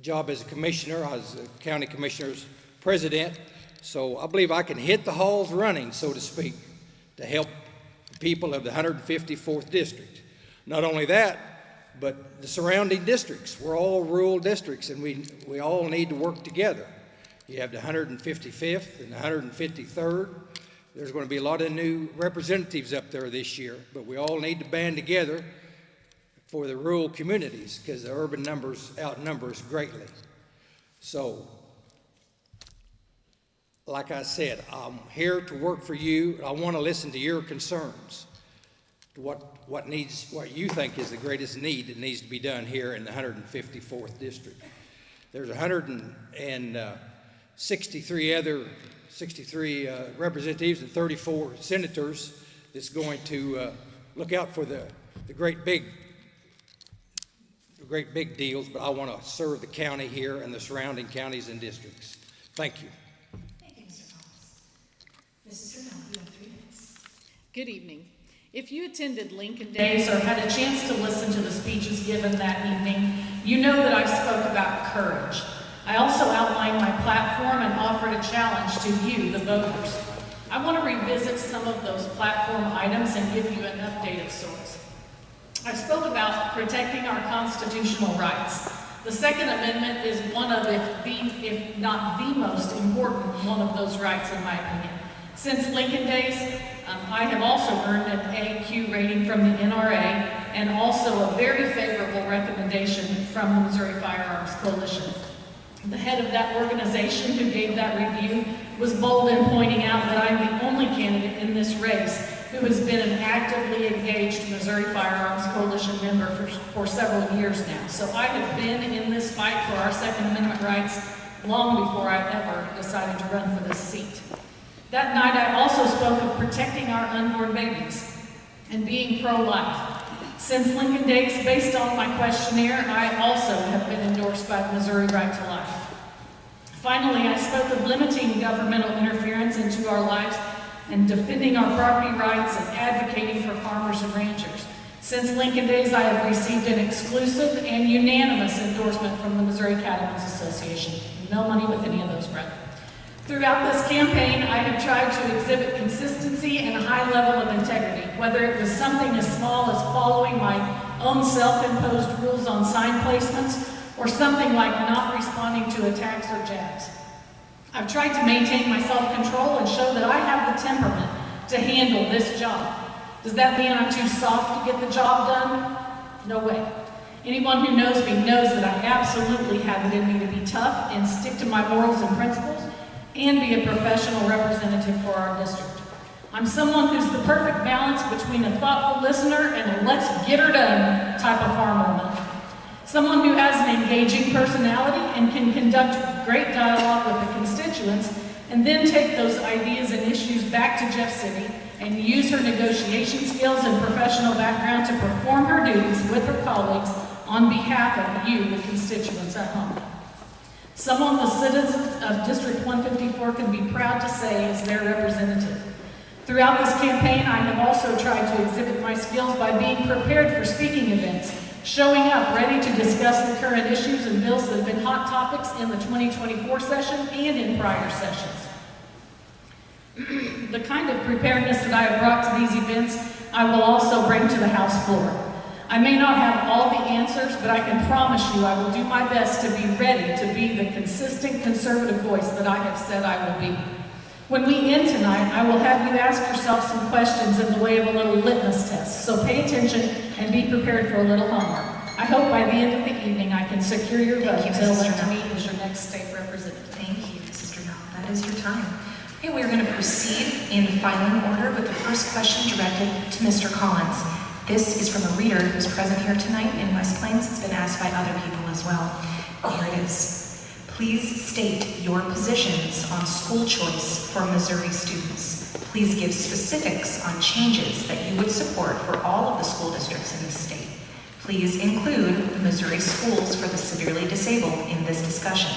job as a commissioner, I was a county commissioner's president, so I believe I can hit the halls running, so to speak, to help the people of the 154th district. Not only that, but the surrounding districts. We're all rural districts, and we all need to work together. You have the 155th and the 153rd. There's going to be a lot of new representatives up there this year, but we all need to band together for the rural communities because the urban numbers outnumber us greatly. So, like I said, I'm here to work for you. I want to listen to your concerns, what you think is the greatest need that needs to be done here in the 154th district. There's 63 representatives and 34 senators that's going to look out for the great big deals, but I want to serve the county here and the surrounding counties and districts. Thank you. Thank you, Mr. Thomas. Mrs. Grinnell, you have 3 minutes. Good evening. If you attended Lincoln Days or had a chance to listen to the speeches given that evening, you know that I spoke about courage. I also outlined my platform and offered a challenge to you, the voters. I want to revisit some of those platform items and give you an update of sorts. I spoke about protecting our constitutional rights. The Second Amendment is one of, if not the most important one of those rights in my opinion. Since Lincoln Days, I have also earned an AQ rating from the NRA and also a very favorable recommendation from the Missouri Firearms Coalition. The head of that organization who gave that review was bold in pointing out that I'm the only candidate in this race who has been an actively engaged Missouri Firearms Coalition member for several years now. So I have been in this fight for our Second Amendment rights long before I ever decided to run for this seat. That night I also spoke of protecting our unborn babies and being pro-life. Since Lincoln Days, based on my questionnaire, I also have been endorsed by the Missouri Right to Life. Finally, I spoke of limiting governmental interference into our lives and defending our property rights and advocating for farmers and ranchers. Since Lincoln Days, I have received an exclusive and unanimous endorsement from the Missouri Cattlemen's Association. No money with any of those, brethren. Throughout this campaign, I have tried to exhibit consistency and a high level of integrity, whether it was something as small as following my own self-imposed rules on sign placements, or something like not responding to attacks or jabs. I've tried to maintain my self-control and show that I have the temperament to handle this job. Does that mean I'm too soft to get the job done? No way. Anyone who knows me knows that I absolutely have it in me to be tough and stick to my morals and principles and be a professional representative for our district. I'm someone who's the perfect balance between a thoughtful listener and a let's get her done type of farm woman. Someone who has an engaging personality and can conduct great dialogue with the constituents and then take those ideas and issues back to Jeff City and use her negotiation skills and professional background to perform her duties with her colleagues on behalf of you, the constituents at home. Someone the citizens of District 154 can be proud to say is their representative. Throughout this campaign, I have also tried to exhibit my skills by being prepared for speaking events, showing up ready to discuss the current issues and bills that have been hot topics in the 2024 session and in prior sessions. The kind of preparedness that I have brought to these events, I will also bring to the House floor. I may not have all the answers, but I can promise you I will do my best to be ready to be the consistent conservative voice that I have said I will be. When we end tonight, I will have you ask yourself some questions in the way of a little litmus test, so pay attention and be prepared for a little homework. I hope by the end of the evening I can secure your vote Thank you, to Mrs. elect Sternell. me as your next state representative. Thank you, Mrs. Sternell. That is your time. Okay, we're going to proceed in filing order with the first question directed to Mr. Collins. This is from a reader who's present here tonight in West Plains. It's been asked by other people as well. Here it is. Please state your positions on school choice for Missouri students. Please give specifics on changes that you would support for all of the school districts in the state. Please include the Missouri schools for the severely disabled in this discussion.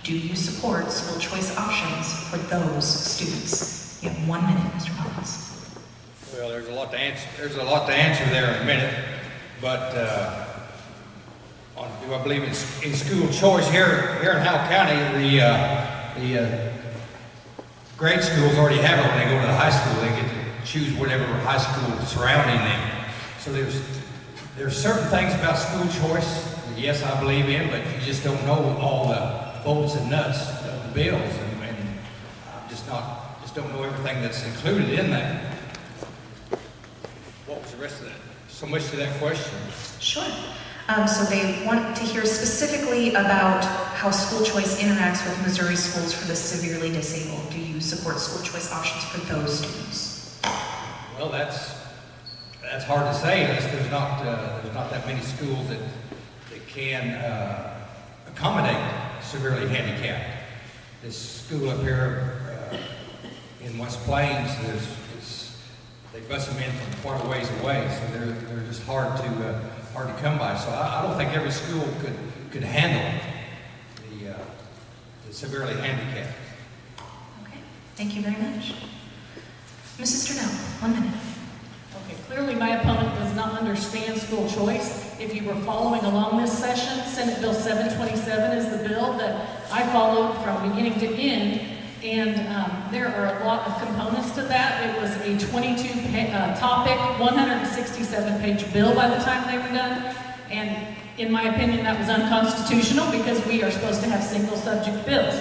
Do you support school choice options for those students? You have 1 minute, Mr. Collins. Well, there's a lot to answer. There's a lot to answer there in a minute, but do I believe in school choice here in Howell County? The grade schools already have it when they go to the high school. They get to choose whatever high school surrounding them. So there's certain things about school choice that yes, I believe in, but you just don't know all the bolts and nuts of the bills, and just don't know everything that's included in that. What was the rest of that? So much to that question. Sure. So they want to hear specifically about how school choice interacts with Missouri schools for the severely disabled. Do you support school choice options for those students? Well, that's hard to say. There's not that many schools that can accommodate severely handicapped. This school up here in West Plains, they bus them in from quite a ways away, so they're just hard to come by. So I don't think every school could handle the severely handicapped. Okay. Thank you very much. Mrs. Sternell, 1 minute. Okay, clearly my opponent does not understand school choice. If you were following along this session, Senate Bill 727 is the bill that I followed from beginning to end, and there are a lot of components to that. It was a 22-topic, 167-page bill by the time they were done, and in my opinion, that was unconstitutional because we are supposed to have single-subject bills.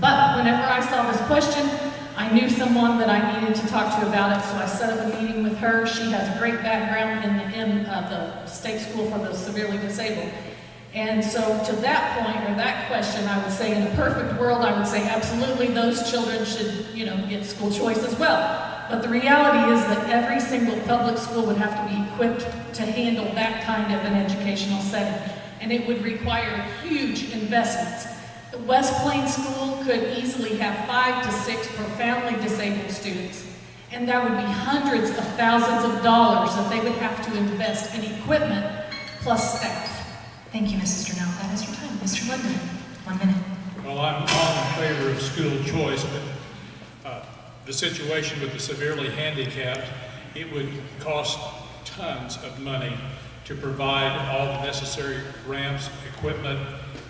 But whenever I saw this question, I knew someone that I needed to talk to about it, so I set up a meeting with her. She has a great background in the state school for the severely disabled. And so to that point, or that question, I would say in a perfect world, I would say absolutely those children should, get school choice as well. But the reality is that every single public school would have to be equipped to handle that kind of an educational setting. And it would require huge investments. The West Plains School could easily have 5 to 6 profoundly disabled students. And that would be hundreds of thousands of dollars that they would have to invest in equipment plus staff. Thank you, Mrs. Sternell. That is your time. Mr. Woodman, 1 minute. Well, I'm all in favor of school choice, but the situation with the severely handicapped, it would cost tons of money to provide all the necessary ramps, equipment,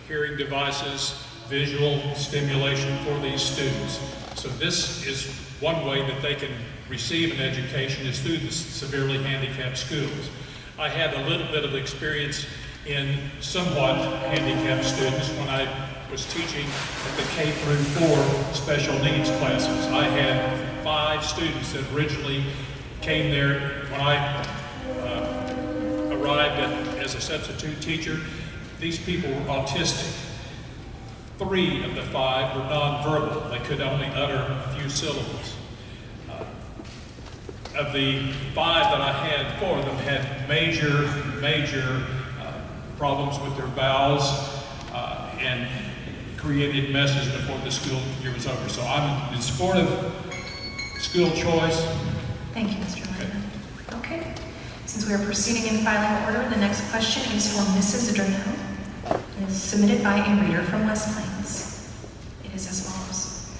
hearing devices, visual stimulation for these students. So this is one way that they can receive an education is through the severely handicapped schools. I had a little bit of experience in somewhat handicapped students when I was teaching at the K through 4 special needs classes. I had 5 students that originally came there when I arrived as a substitute teacher. These people were autistic. 3 of the 5 were nonverbal. They could only utter a few syllables. Of the 5 that I had, 4 of them had major problems with their bowels and created messes before the school year was over. So I'm in support of school choice. Thank you, Mr. Woodman. Okay. Since we are proceeding in filing order, the next question is for Mrs. Sternell. It is submitted by a reader from West Plains. It is as follows.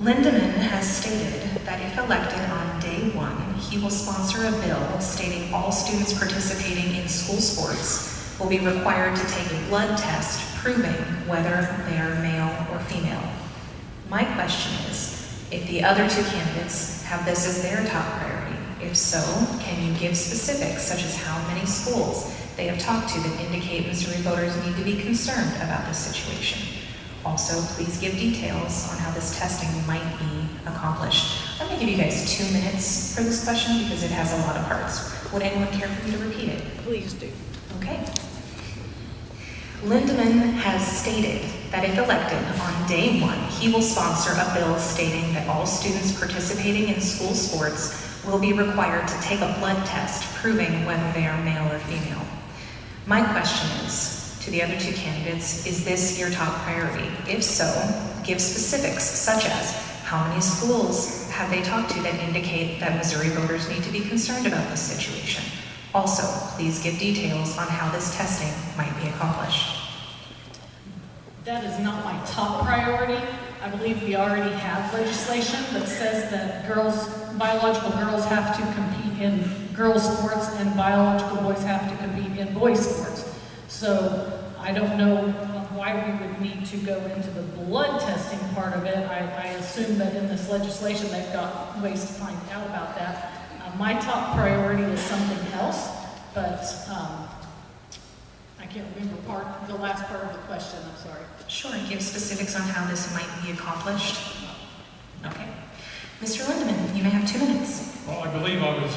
Lindemann has stated that if elected on day 1, he will sponsor a bill stating all students participating in school sports will be required to take a blood test proving whether they are male or female. My question is, if the other 2 candidates have this as their top priority, if so, can you give specifics such as how many schools they have talked to that indicate Missouri voters need to be concerned about this situation? Also, please give details on how this testing might be accomplished. I'm going to give you guys 2 minutes for this question because it has a lot of parts. Would anyone care for me to repeat it? Please do. Okay. Lindemann has stated that if elected on day one, he will sponsor a bill stating that all students participating in school sports will be required to take a blood test proving whether they are male or female. My question is, to the other two candidates, is this your top priority? If so, give specifics such as how many schools have they talked to that indicate that Missouri voters need to be concerned about this situation? Also, please give details on how this testing might be accomplished. That is not my top priority. I believe we already have legislation that says that biological girls have to compete in girls' sports and biological boys have to compete in boys' sports. So I don't know why we would need to go into the blood testing part of it. I assume that in this legislation they've got ways to find out about that. My top priority is something else, but I can't remember the last part of the question, I'm sorry. Sure, give specifics on how this might be accomplished. Okay. Mr. Lindemann, you may have 2 minutes. Well, I believe I was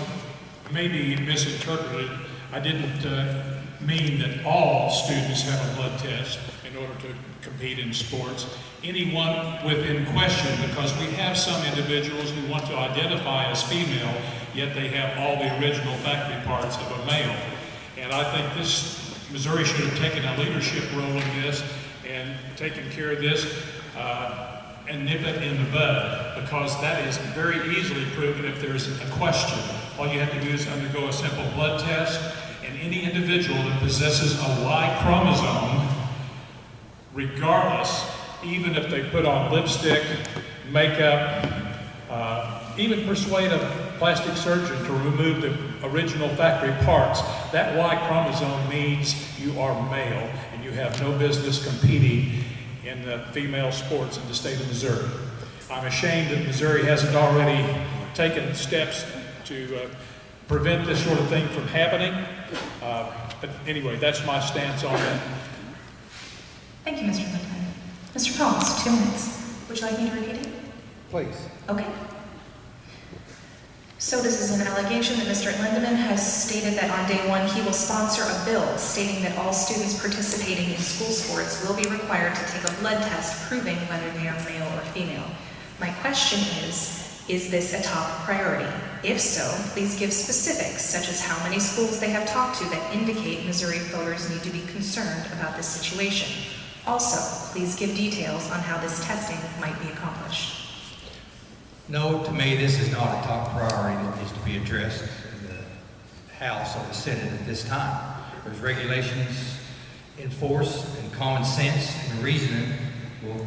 maybe misinterpreted. I didn't mean that all students have a blood test in order to compete in sports. Anyone within question, because we have some individuals who want to identify as female, yet they have all the original factory parts of a male. And I think Missouri should have taken a leadership role in this and taken care of this and nip it in the bud, because that is very easily proven if there's a question. All you have to do is undergo a simple blood test, and any individual that possesses a Y chromosome, regardless, even if they put on lipstick, makeup, even persuade a plastic surgeon to remove the original factory parts, that Y chromosome means you are male and you have no business competing in the female sports in the state of Missouri. I'm ashamed that Missouri hasn't already taken steps to prevent this sort of thing from happening. But anyway, that's my stance on that. Thank you, Mr. Lindemann. Mr. Collins, 2 minutes. Would you like me to repeat it? Please. Okay. So this is an allegation that Mr. Lindemann has stated that on day one he will sponsor a bill stating that all students participating in school sports will be required to take a blood test proving whether they are male or female. My question is this a top priority? If so, please give specifics such as how many schools they have talked to that indicate Missouri voters need to be concerned about this situation. Also, please give details on how this testing might be accomplished. No, to me, this is not a top priority that needs to be addressed in the House or the Senate at this time. There's regulations in force, and common sense and reasoning will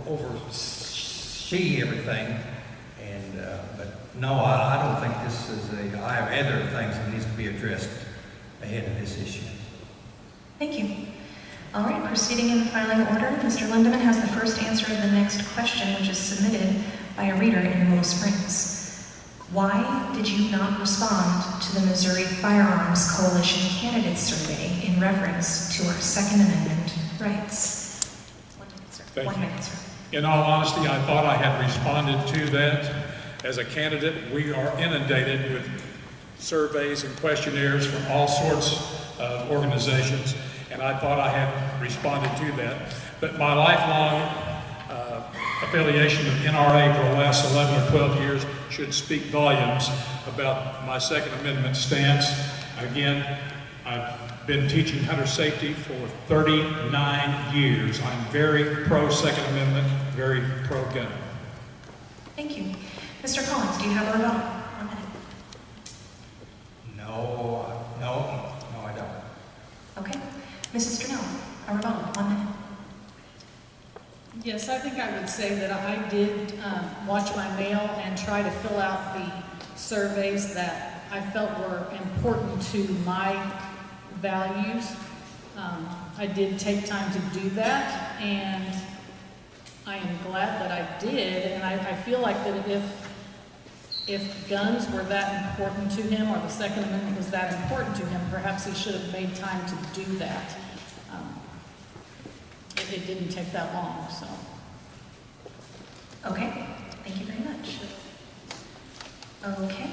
oversee everything. And but no, I don't think this is I have other things that needs to be addressed ahead of this issue. Thank you. All right, proceeding in the filing order, Mr. Lindemann has the first answer to the next question, which is submitted by a reader in Willow Springs. Why did you not respond to the Missouri Firearms Coalition Candidate Survey in reference to our Second Amendment rights? 1 minute, sir. Thank 1 you. minute, sir. In all honesty, I thought I had responded to that. As a candidate, we are inundated with surveys and questionnaires from all sorts of organizations, and I thought I had responded to that. But my lifelong affiliation with NRA for the last 11 or 12 years should speak volumes about my Second Amendment stance. Again, I've been teaching hunter safety for 39 years. I'm very pro-Second Amendment, very pro-gun. Thank you. Mr. Collins, do you have a rebuttal? 1 minute. No, I don't. Okay. Mrs. Stranell, a rebuttal, 1 minute. Yes, I think I would say that I did watch my mail and try to fill out the surveys that I felt were important to my values. I did take time to do that, and I am glad that I did, and I feel like that if guns were that important to him, or the Second Amendment was that important to him, perhaps he should have made time to do that. It didn't take that long, so. Okay, thank you very much. Okay.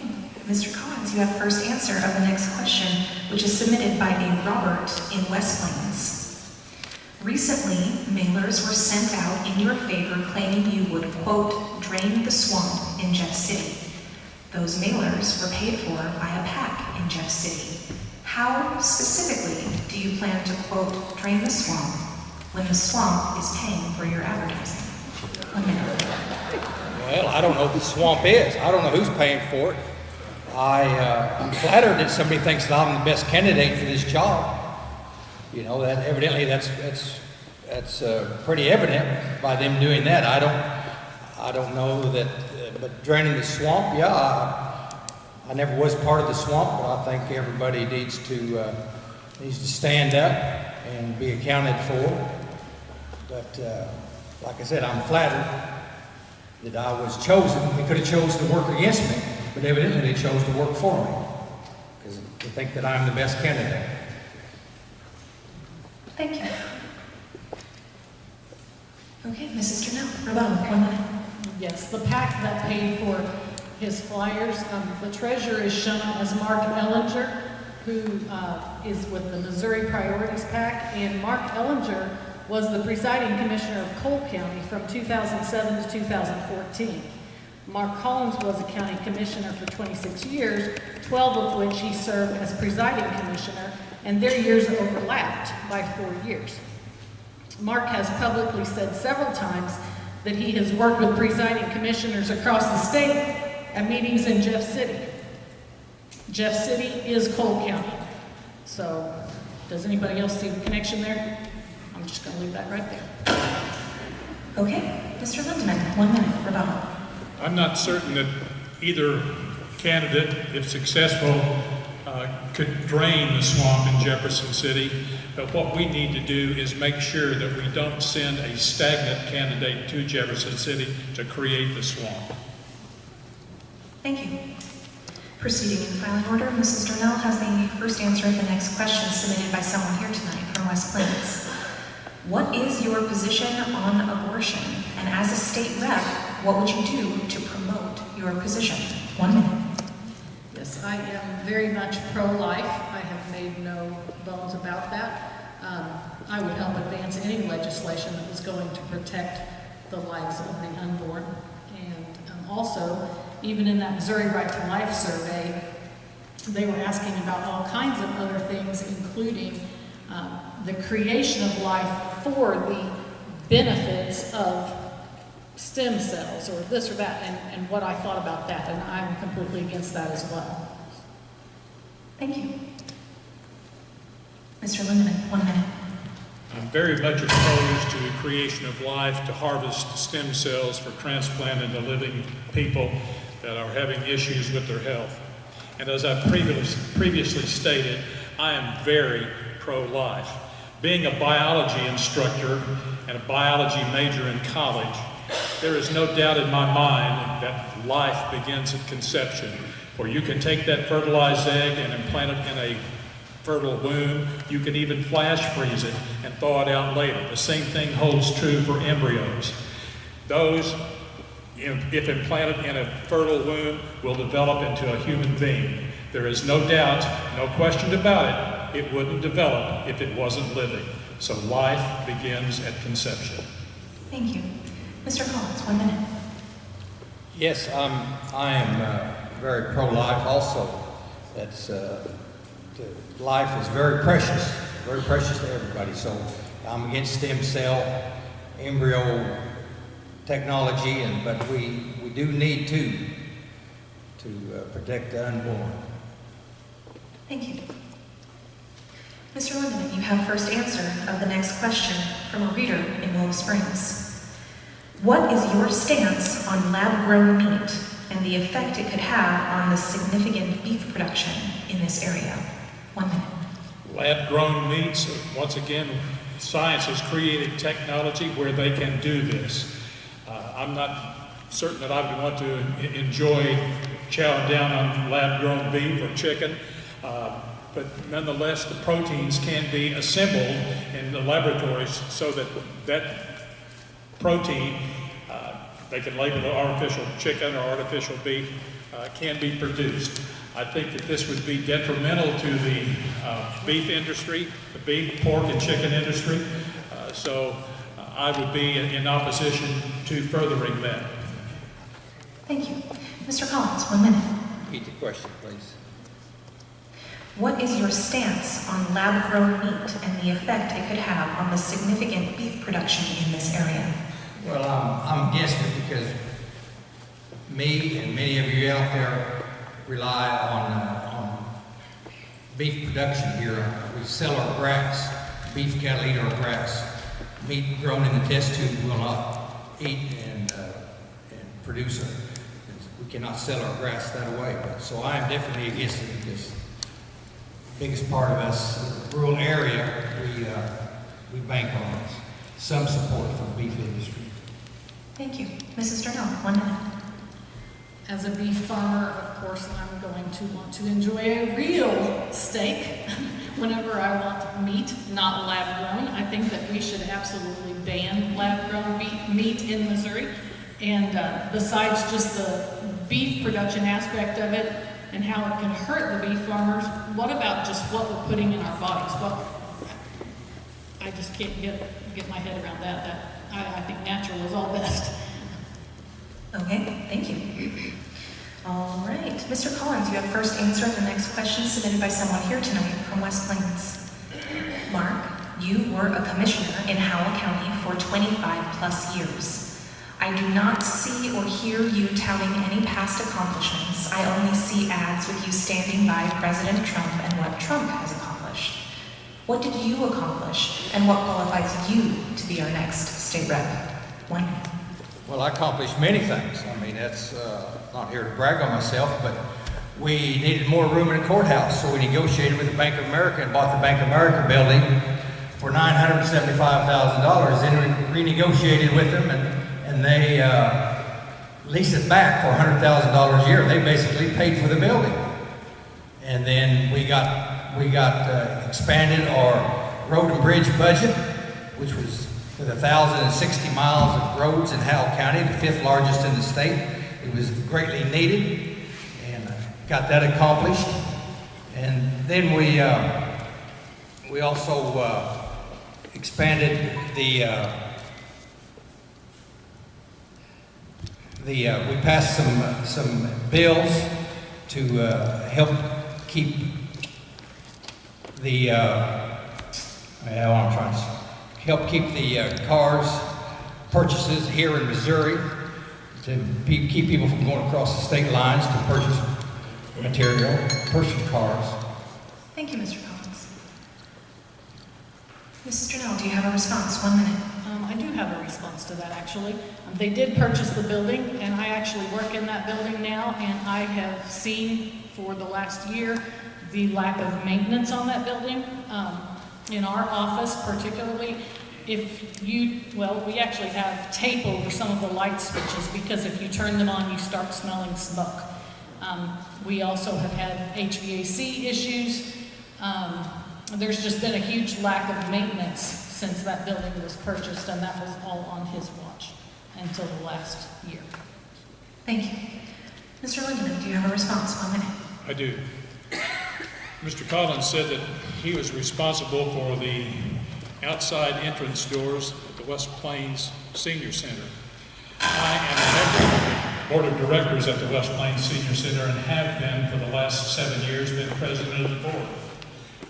Mr. Collins, you have first answer of the next question, which is submitted by a Robert in West Plains. Recently, mailers were sent out in your favor claiming you would, quote, drain the swamp in Jeff City. Those mailers were paid for by a PAC in Jeff City. How specifically do you plan to, quote, drain the swamp when the swamp is paying for your advertising? 1 minute. Well, I don't know what the swamp is. I don't know who's paying for it. I'm flattered that somebody thinks that I'm the best candidate for this job. You know, that evidently that's pretty evident by them doing that. I don't know that, but draining the swamp, yeah. I never was part of the swamp, but I think everybody needs to stand up and be accounted for. But like I said, I'm flattered that I was chosen. They could have chosen to work against me, but evidently they chose to work for me because they think that I'm the best candidate. Thank you. Okay, Mrs. Durnell, rebuttal, 1 minute. Yes, the PAC that paid for his flyers, the treasurer is shown as Mark Ellinger, who is with the Missouri Priorities PAC, and Mark Ellinger was the presiding commissioner of Cole County from 2007 to 2014. Mark Collins was a county commissioner for 26 years, 12 of which he served as presiding commissioner, and their years overlapped by 4 years. Mark has publicly said several times that he has worked with presiding commissioners across the state at meetings in Jeff City. Jeff City is Cole County. So, does anybody else see the connection there? I'm just going to leave that right there. Okay, Mr. Lindeman, 1 minute, rebuttal. I'm not certain that either candidate, if successful, could drain the swamp in Jefferson City. But what we need to do is make sure that we don't send a stagnant candidate to Jefferson City to create the swamp. Thank you. Proceeding in filing order, Mrs. Durnell has the first answer of the next question submitted by someone here tonight from West Plains. What is your position on abortion? And as a state rep, what would you do to promote your position? 1 minute. Yes, I am very much pro-life. I have made no bones about that. I would help advance any legislation that was going to protect the lives of the unborn. And also, even in that Missouri Right to Life survey, they were asking about all kinds of other things, including the creation of life for the benefits of stem cells or this or that, and what I thought about that, and I'm completely against that as well. Thank you. Mr. Lindeman, 1 minute. I'm very much opposed to the creation of life to harvest stem cells for transplant into living people that are having issues with their health. And as I previously stated, I am very pro-life. Being a biology instructor and a biology major in college, there is no doubt in my mind that life begins at conception, where you can take that fertilized egg and implant it in a fertile womb. You can even flash freeze it and thaw it out later. The same thing holds true for embryos. Those, if implanted in a fertile womb, will develop into a human being. There is no doubt, no question about it, it wouldn't develop if it wasn't living. So life begins at conception. Thank you. Mr. Collins, 1 minute. Yes, I am very pro-life also. That's life is very precious to everybody. So I'm against stem cell, embryo technology, but we do need to protect the unborn. Thank you. Mr. Lindeman, you have first answer of the next question from a reader in Willow Springs. What is your stance on lab-grown meat and the effect it could have on the significant beef production in this area? 1 minute. Lab-grown meats, once again, science has created technology where they can do this. I'm not certain that I would want to enjoy chowing down on lab-grown beef or chicken, but nonetheless, the proteins can be assembled in the laboratories so that protein, they can label it artificial chicken or artificial beef, can be produced. I think that this would be detrimental to the beef industry, the beef, pork, and chicken industry. So I would be in opposition to furthering that. Thank you. Mr. Collins, 1 minute. Repeat the question, please. What is your stance on lab-grown meat and the effect it could have on the significant beef production in this area? Well, I'm against it because me and many of you out there rely on beef production here. We sell our grass. Beef cattle eat our grass. Meat grown in the test tube will not eat and produce it. We cannot sell our grass that way. So I am definitely against it because the biggest part of us, rural area, we bank on some support for the beef industry. Thank you. Mrs. Sternell, 1 minute. As a beef farmer, of course, I'm going to want to enjoy a real steak whenever I want meat, not lab-grown. I think that we should absolutely ban lab-grown meat in Missouri. And besides just the beef production aspect of it and how it can hurt the beef farmers, what about just what we're putting in our bodies? I just can't get my head around that. I think natural is all best. Okay, thank you. All right, Mr. Collins, you have first answer on the next question submitted by someone here tonight from West Plains. Mark, you were a commissioner in Howell County for 25 plus years. I do not see or hear you touting any past accomplishments. I only see ads with you standing by President Trump and what Trump has accomplished. What did you accomplish, and what qualifies you to be our next state rep? 1 minute. Well, I accomplished many things. I mean, that's not here to brag on myself, but we needed more room in the courthouse, so we negotiated with the Bank of America and bought the Bank of America building for $975,000. Then we renegotiated with them, and they leased it back for $100,000 a year. They basically paid for the building. And then we got expanded our road and bridge budget, which was with 1,060 miles of roads in Howell County, the 5th largest in the state. It was greatly needed, and got that accomplished. And then we also expanded we passed some bills to help keep the cars purchases here in Missouri, to keep people from going across the state lines to purchase material, purchase cars. Thank you, Mr. Collins. Mrs. Sternell, do you have a response? 1 minute. I do have a response to that, actually. They did purchase the building, and I actually work in that building now, and I have seen for the last year the lack of maintenance on that building. In our office particularly, we actually have tape over some of the light switches because if you turn them on, you start smelling smoke. We also have had HVAC issues. There's just been a huge lack of maintenance since that building was purchased, and that was all on his watch until the last year. Thank you. Mr. Lindeman, do you have a response? 1 minute. I do. Mr. Collins said that he was responsible for the outside entrance doors at the West Plains Senior Center. I am a member of the Board of Directors at the West Plains Senior Center and have been for the last 7 years, been president of the board.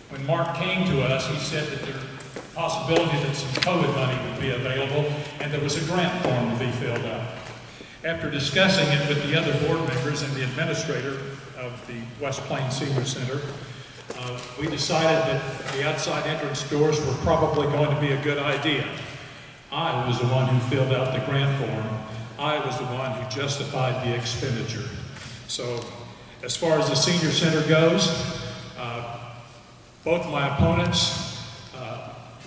When Mark came to us, he said that there was a possibility that some COVID money would be available and there was a grant form to be filled out. After discussing it with the other board members and the administrator of the West Plains Senior Center, we decided that the outside entrance doors were probably going to be a good idea. I was the one who filled out the grant form. I was the one who justified the expenditure. So as far as the senior center goes, both my opponents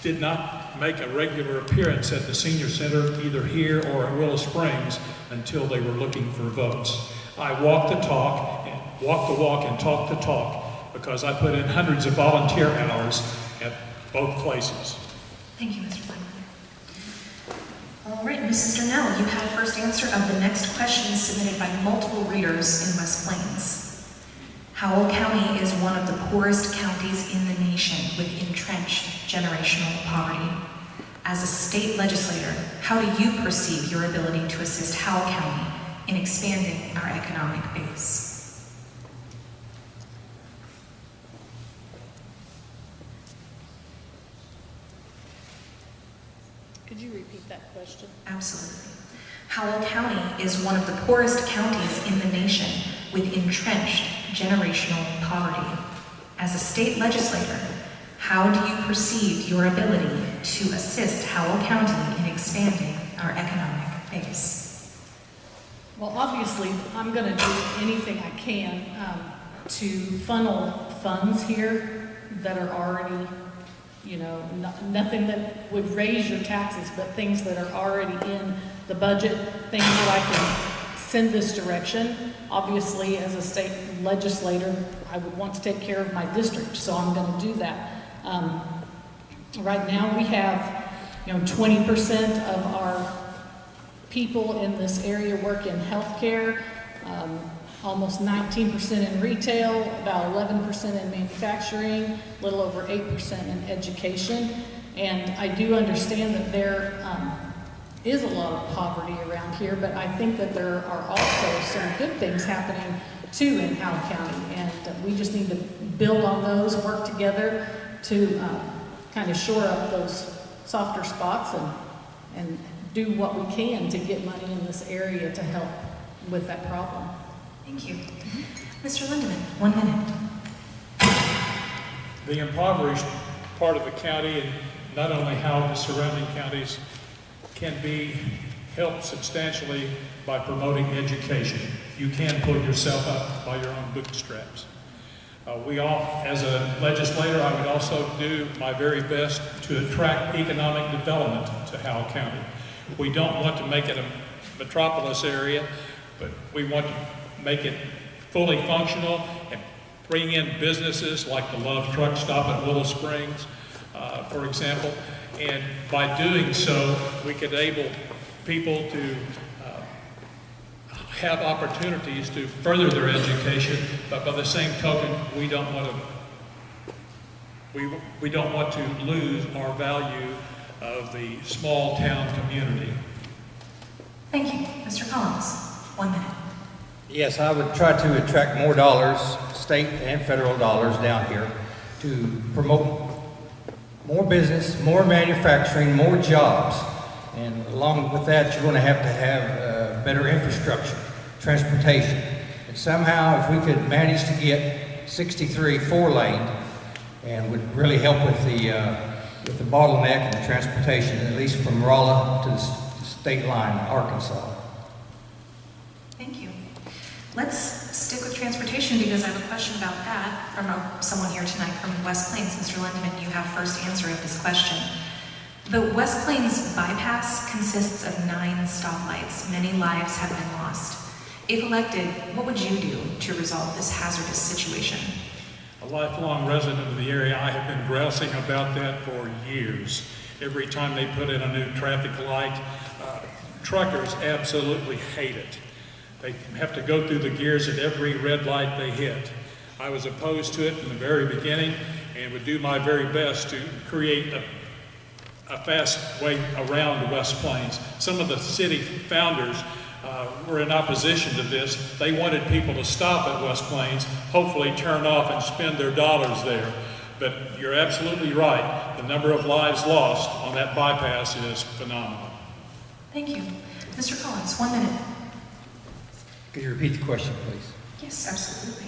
did not make a regular appearance at the senior center, either here or at Willow Springs, until they were looking for votes. I walked the talk, walked the walk and talked the talk, because I put in hundreds of volunteer hours at both places. Thank you, Mr. Lindeman. All right, Mrs. Durnell, you had first answer of the next question submitted by multiple readers in West Plains. Howell County is one of the poorest counties in the nation with entrenched generational poverty. As a state legislator, how do you perceive your ability to assist Howell County in expanding our economic base? Could you repeat that question? Absolutely. Howell County is one of the poorest counties in the nation with entrenched generational poverty. As a state legislator, how do you perceive your ability to assist Howell County in expanding our economic base? Well, obviously, I'm going to do anything I can to funnel funds here that are already, nothing that would raise your taxes, but things that are already in the budget, things that I can send this direction. Obviously, as a state legislator, I would want to take care of my district, so I'm going to do that. Right now, we have, 20% of our people in this area work in healthcare, almost 19% in retail, about 11% in manufacturing, a little over 8% in education. And I do understand that there is a lot of poverty around here, but I think that there are also some good things happening too in Howell County. And we just need to build on those, work together to kind of shore up those softer spots and do what we can to get money in this area to help with that problem. Thank you. Mr. Lindeman, 1 minute. The impoverished part of the county, and not only how the surrounding counties, can be helped substantially by promoting education. You can pull yourself up by your own bootstraps. As a legislator, I would also do my very best to attract economic development to Howell County. We don't want to make it a metropolis area, but we want to make it fully functional and bring in businesses like the Love Truck Stop at Willow Springs, for example. And by doing so, we could enable people to have opportunities to further their education, but by the same token, we don't want to lose our value of the small town community. Thank you. Mr. Collins, 1 minute. Yes, I would try to attract more dollars, state and federal dollars down here to promote more business, more manufacturing, more jobs. And along with that, you're going to have better infrastructure, transportation. And somehow, if we could manage to get 63 4-lane, and would really help with the bottleneck and the transportation, at least from Rolla to the state line, Arkansas. Thank you. Let's stick with transportation because I have a question about that from someone here tonight from West Plains. Mr. Lindeman, you have first answer of this question. The West Plains bypass consists of 9 stoplights. Many lives have been lost. If elected, what would you do to resolve this hazardous situation? A lifelong resident of the area, I have been grousing about that for years. Every time they put in a new traffic light, truckers absolutely hate it. They have to go through the gears at every red light they hit. I was opposed to it from the very beginning and would do my very best to create a fast way around the West Plains. Some of the city founders were in opposition to this. They wanted people to stop at West Plains, hopefully turn off and spend their dollars there. But you're absolutely right. The number of lives lost on that bypass is phenomenal. Thank you. Mr. Collins, 1 minute. Could you repeat the question, please? Yes, absolutely.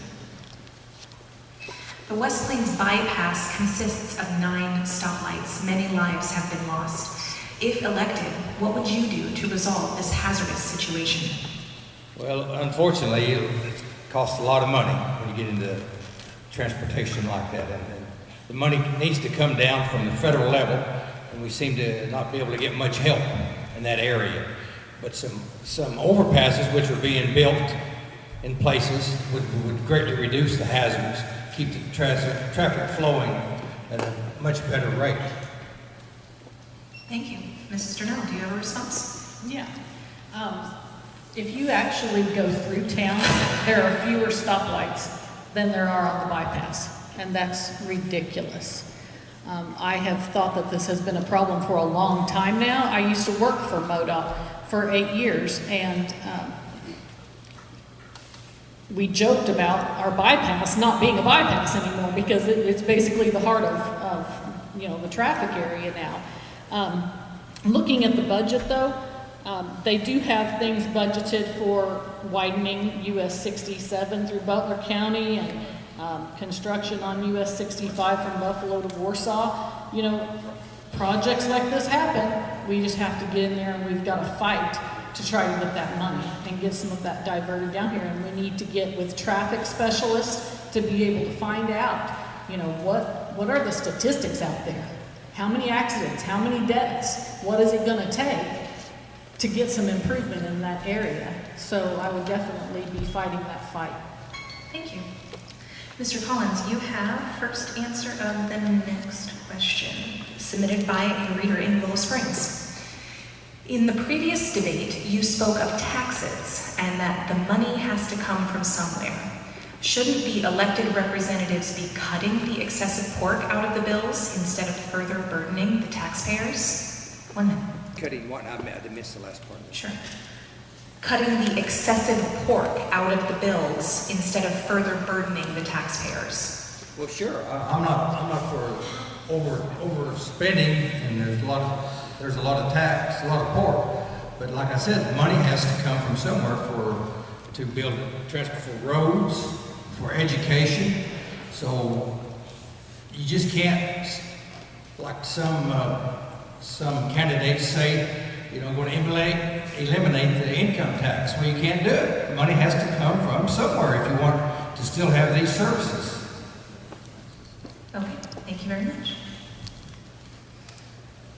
The West Plains bypass consists of 9 stoplights. Many lives have been lost. If elected, what would you do to resolve this hazardous situation? Well, unfortunately, it costs a lot of money when you get into transportation like that. And the money needs to come down from the federal level, and we seem to not be able to get much help in that area. But some overpasses which are being built in places would greatly reduce the hazards, keep the traffic flowing at a much better rate. Thank you. Mrs. Durnell, do you have a response? Yeah. If you actually go through town, there are fewer stoplights than there are on the bypass, and that's ridiculous. I have thought that this has been a problem for a long time now. I used to work for MoDOT for 8 years, and we joked about our bypass not being a bypass anymore because it's basically the heart of the traffic area now. Looking at the budget though, they do have things budgeted for widening US 67 through Butler County and construction on US 65 from Buffalo to Warsaw. You know, projects like this happen. We just have to get in there and we've got to fight to try to get that money and get some of that diverted down here. And we need to get with traffic specialists to be able to find out, you know, what are the statistics out there? How many accidents? How many deaths? What is it going to take to get some improvement in that area? So I would definitely be fighting that fight. Thank you. Mr. Collins, you have first answer of the next question, submitted by a reader in Willow Springs. In the previous debate, you spoke of taxes and that the money has to come from somewhere. Shouldn't the elected representatives be cutting the excessive pork out of the bills instead of further burdening the taxpayers? 1 minute. Cutting what? I missed the last part of it. Sure. Cutting the excessive pork out of the bills instead of further burdening the taxpayers. Well, sure. I'm not for overspending, and there's a lot of tax, a lot of pork. But like I said, money has to come from somewhere to build transport for roads, for education. So you just can't, like some candidates say, you know, going to eliminate the income tax. Well, you can't do it. Money has to come from somewhere if you want to still have these services. Okay, thank you very much.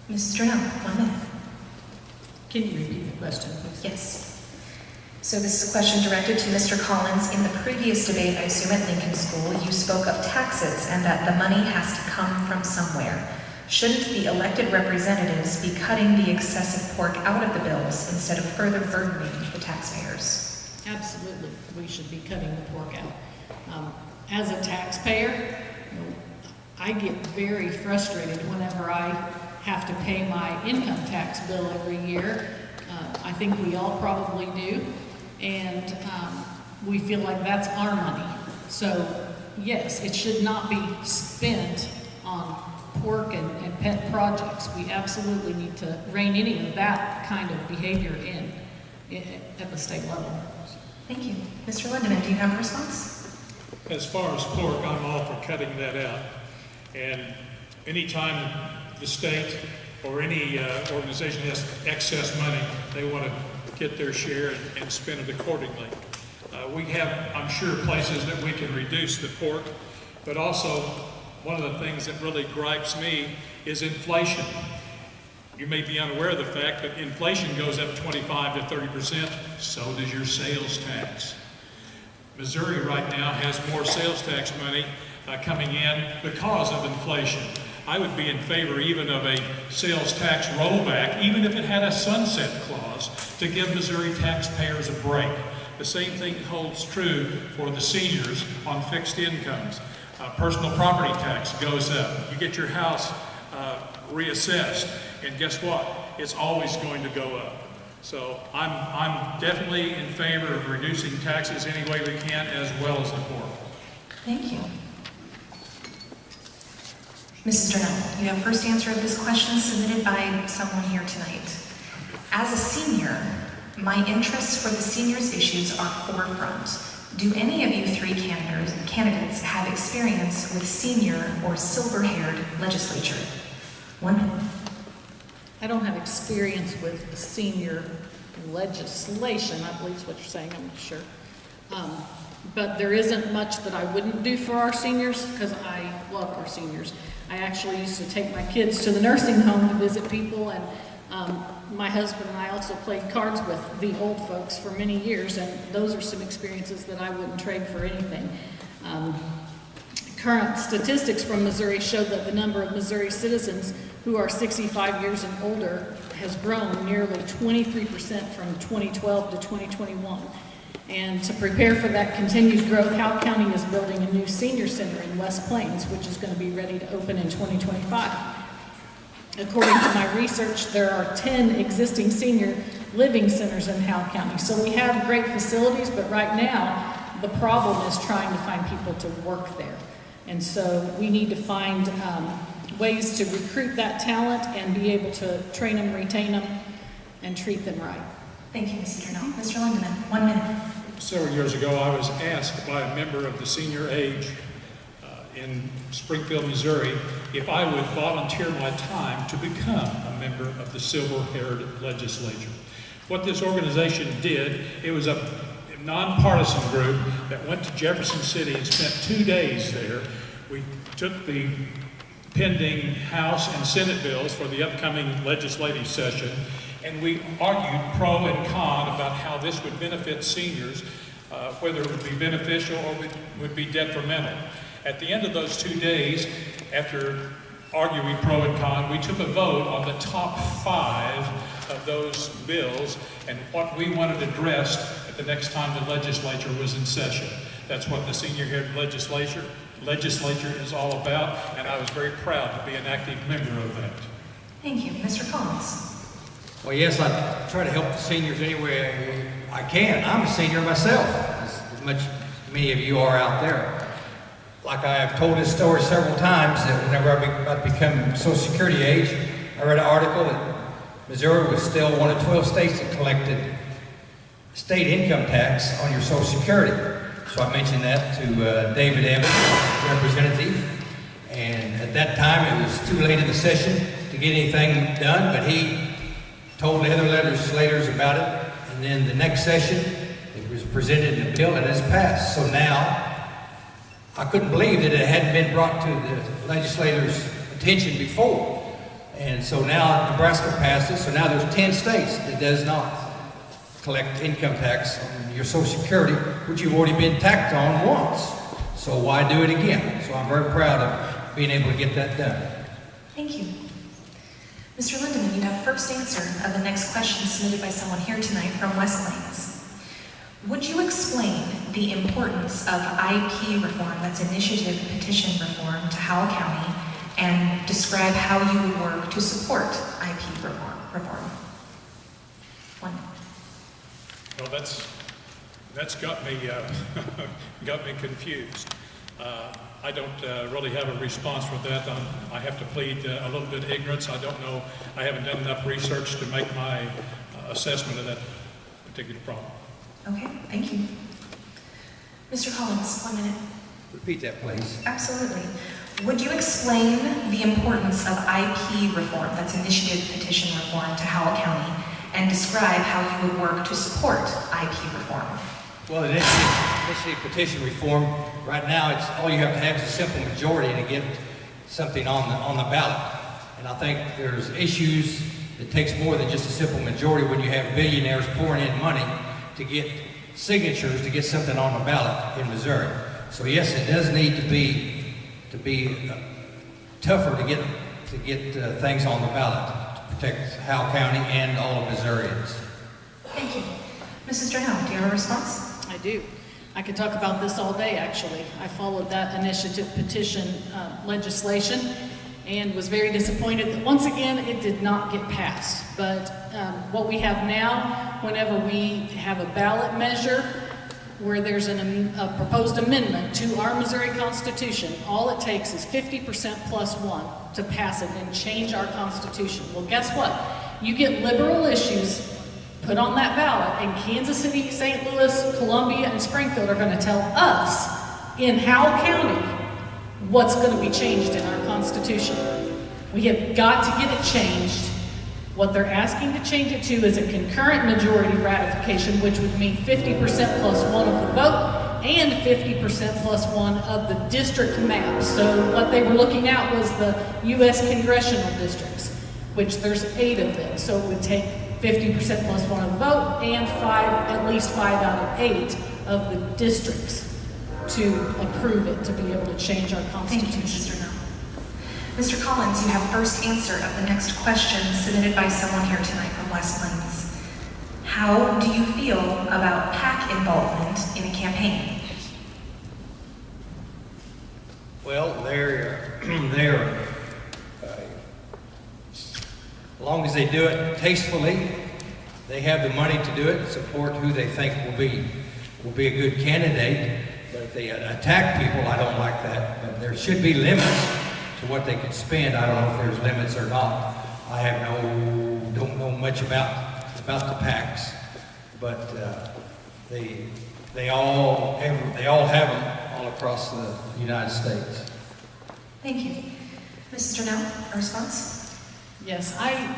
Mrs. Durnell, 1 minute. Can you repeat the question, please? Yes. So this is a question directed to Mr. Collins. In the previous debate, I assume at Lincoln School, you spoke of taxes and that the money has to come from somewhere. Shouldn't the elected representatives be cutting the excessive pork out of the bills instead of further burdening the taxpayers? Absolutely, we should be cutting the pork out. As a taxpayer, I get very frustrated whenever I have to pay my income tax bill every year. I think we all probably do, and we feel like that's our money. So yes, it should not be spent on pork and pet projects. We absolutely need to rein any of that kind of behavior in at the state level. Thank you. Mr. Lindeman, do you have a response? As far as pork, I'm all for cutting that out. And anytime the state or any organization has excess money, they want to get their share and spend it accordingly. We have, I'm sure, places that we can reduce the pork, but also one of the things that really gripes me is inflation. You may be unaware of the fact that inflation goes up 25 to 30%, so does your sales tax. Missouri right now has more sales tax money coming in because of inflation. I would be in favor even of a sales tax rollback, even if it had a sunset clause, to give Missouri taxpayers a break. The same thing holds true for the seniors on fixed incomes. Personal property tax goes up. You get your house reassessed, and guess what? It's always going to go up. So I'm definitely in favor of reducing taxes any way we can, as well as the poor. Thank you. Mrs. Durnell, you have first answer of this question submitted by someone here tonight. As a senior, my interests for the seniors' issues are forefront. Do any of you three candidates have experience with senior or silver-haired legislature? 1 minute. I don't have experience with senior legislation, I believe is what you're saying, I'm not sure. But there isn't much that I wouldn't do for our seniors, because I love our seniors. I actually used to take my kids to the nursing home to visit people, and my husband and I also played cards with the old folks for many years, and those are some experiences that I wouldn't trade for anything. Current statistics from Missouri show that the number of Missouri citizens who are 65 years and older has grown nearly 23% from 2012 to 2021. And to prepare for that continued growth, Howell County is building a new senior center in West Plains, which is going to be ready to open in 2025. According to my research, there are 10 existing senior living centers in Howell County. So we have great facilities, but right now, the problem is trying to find people to work there. And so we need to find ways to recruit that talent and be able to train them, retain them, and treat them right. Thank you, Mrs. Durnell. Mr. Lindeman, 1 minute. Several years ago, I was asked by a member of the senior age in Springfield, Missouri, if I would volunteer my time to become a member of the silver-haired legislature. What this organization did, it was a nonpartisan group that went to Jefferson City and spent 2 days there. We took the pending House and Senate bills for the upcoming legislative session, and we argued pro and con about how this would benefit seniors, whether it would be beneficial or would be detrimental. At the end of those 2 days, after arguing pro and con, we took a vote on the top 5 of those bills and what we wanted addressed at the next time the legislature was in session. That's what the senior-haired legislature is all about, and I was very proud to be an active member of that. Thank you. Mr. Collins. Well, yes, I try to help the seniors any way I can. I'm a senior myself, as much as many of you are out there. Like I have told this story several times, that whenever I about to become Social Security age, I read an article that Missouri was still one of 12 states that collected state income tax on your Social Security. So I mentioned that to David Evans, representative, and at that time it was too late in the session to get anything done, but he told the other legislators about it, and then the next session it was presented in a bill and it's passed. So now, I couldn't believe that it hadn't been brought to the legislators' attention before. And so now Nebraska passed it, so now there's 10 states that does not collect income tax on your Social Security, which you've already been taxed on once. So why do it again? So I'm very proud of being able to get that done. Thank you. Mr. Lindeman, you have first answer of the next question submitted by someone here tonight from West Plains. Would you explain the importance of IP reform, that's initiative petition reform, to Howell County, and describe how you would work to support IP reform? 1 minute. Well, that's got me got me confused. I don't really have a response for that. I have to plead a little bit of ignorance. I don't know. I haven't done enough research to make my assessment of that particular problem. Okay, thank you. Mr. Collins, 1 minute. Repeat that, please. Absolutely. Would you explain the importance of IP reform, that's initiative petition reform, to Howell County, and describe how you would work to support IP reform? Well, initiative petition reform, right now, it's all you have to have is a simple majority to get something on the ballot. And I think there's issues that takes more than just a simple majority when you have billionaires pouring in money to get signatures to get something on the ballot in Missouri. So yes, it does need to be tougher to get things on the ballot to protect Howell County and all of Missourians. Thank you. Mrs. Durnell, do you have a response? I do. I could talk about this all day, actually. I followed that initiative petition legislation and was very disappointed that once again it did not get passed. But what we have now, whenever we have a ballot measure where there's a proposed amendment to our Missouri Constitution, all it takes is 50% plus 1 to pass it and change our Constitution. Well, guess what? You get liberal issues put on that ballot, and Kansas City, St. Louis, Columbia, and Springfield are going to tell us in Howell County what's going to be changed in our Constitution. We have got to get it changed. What they're asking to change it to is a concurrent majority ratification, which would mean 50% plus 1 of the vote and 50% plus 1 of the district map. So what they were looking at was the U.S. congressional districts, which there's 8 of them. So it would take 50% plus 1 of the vote and at least 5 out of 8 of the districts to approve it, to be able to change our Thank you, Constitution. Mr. Durnell. Mr. Collins, you have first answer of the next question submitted by someone here tonight from West Plains. How do you feel about PAC involvement in a campaign? Well, as long as they do it tastefully, they have the money to do it, support who they think will be a good candidate. But if they attack people, I don't like that. But there should be limits to what they can spend. I don't know if there's limits or not. I don't know much about the PACs, but they all have them all across the United States. Thank you. Mrs. Durnell, a response? Yes, I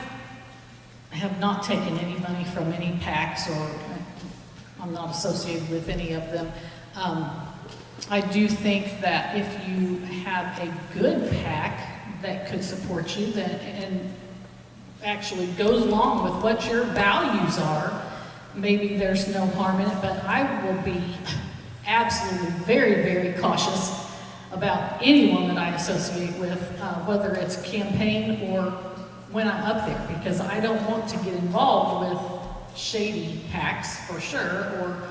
have not taken any money from any PACs, or I'm not associated with any of them. I do think that if you have a good PAC that could support you and actually goes along with what your values are, maybe there's no harm in it, but I will be absolutely very, very cautious about anyone that I associate with, whether it's campaign or when I'm up there, because I don't want to get involved with shady PACs for sure, or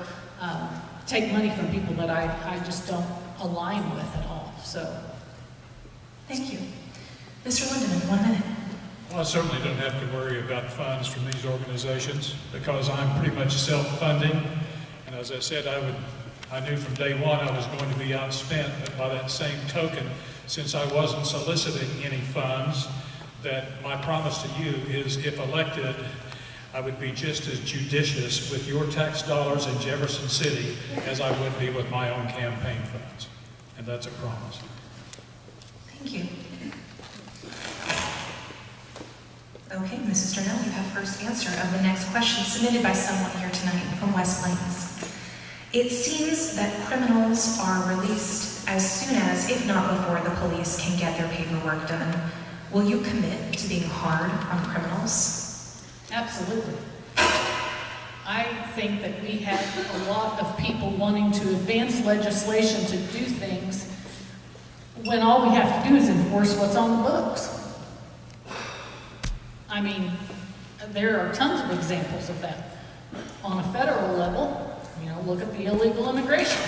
take money from people that I just don't align with at all. So, Thank you. Mr. Lindeman, 1 minute. Well, I certainly don't have to worry about funds from these organizations because I'm pretty much self-funding. And as I said, I knew from day one I was going to be outspent, but by that same token, since I wasn't soliciting any funds, that my promise to you is if elected, I would be just as judicious with your tax dollars in Jefferson City as I would be with my own campaign funds. And that's a promise. Thank you. Okay, Mrs. Durnell, you have first answer of the next question submitted by someone here tonight from West Plains. It seems that criminals are released as soon as, if not before, the police can get their paperwork done. Will you commit to being hard on criminals? absolutely. I think that we have a lot of people wanting to advance legislation to do things when all we have to do is enforce what's on the books. I mean, there are tons of examples of that. On a federal level, look at the illegal immigration.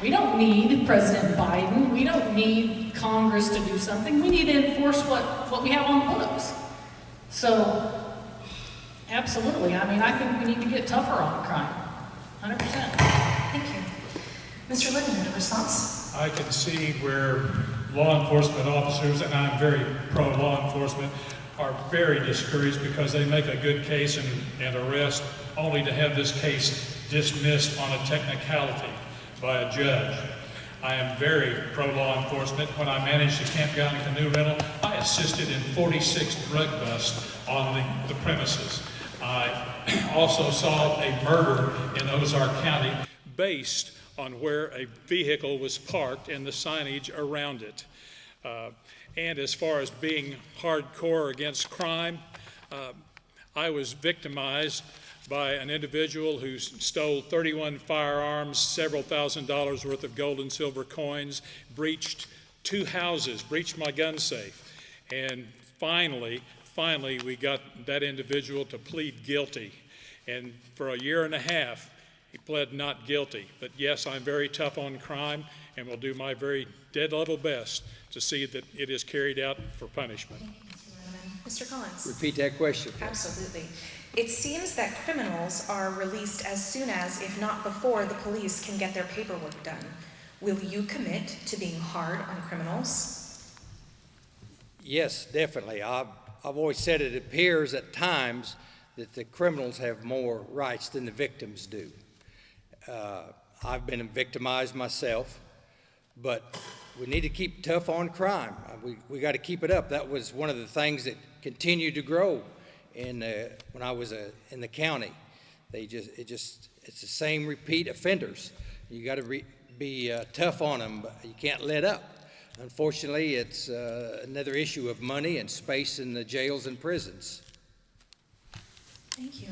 We don't need President Biden. We don't need Congress to do something. We need to enforce what we have on the books. So, absolutely. I think we need to get tougher on crime. 100%. Thank you. Mr. Lindeman, a response? I can see where law enforcement officers, and I'm very pro-law enforcement, are very discouraged because they make a good case and arrest only to have this case dismissed on a technicality by a judge. I am very pro-law enforcement. When I managed the campground and canoe rental, I assisted in 46 drug busts on the premises. I also solved a murder in Ozark County based on where a vehicle was parked and the signage around it. And as far as being hardcore against crime, I was victimized by an individual who stole 31 firearms, several $1,000s worth of gold and silver coins, breached 2 houses, breached my gun safe. And finally, we got that individual to plead guilty. And for a year and a half, he pled not guilty. But yes, I'm very tough on crime and will do my very dead level best to see that it is carried out for punishment. Mr. Collins? Repeat that question. Absolutely. It seems that criminals are released as soon as, if not before, the police can get their paperwork done. Will you commit to being hard on criminals? Yes, definitely. I've always said it appears at times that the criminals have more rights than the victims do. I've been victimized myself, but we need to keep tough on crime. We got to keep it up. That was one of the things that continued to grow when I was in the county. It's the same repeat offenders. You got to be tough on them, but you can't let up. Unfortunately, it's another issue of money and space in the jails and prisons. Thank you.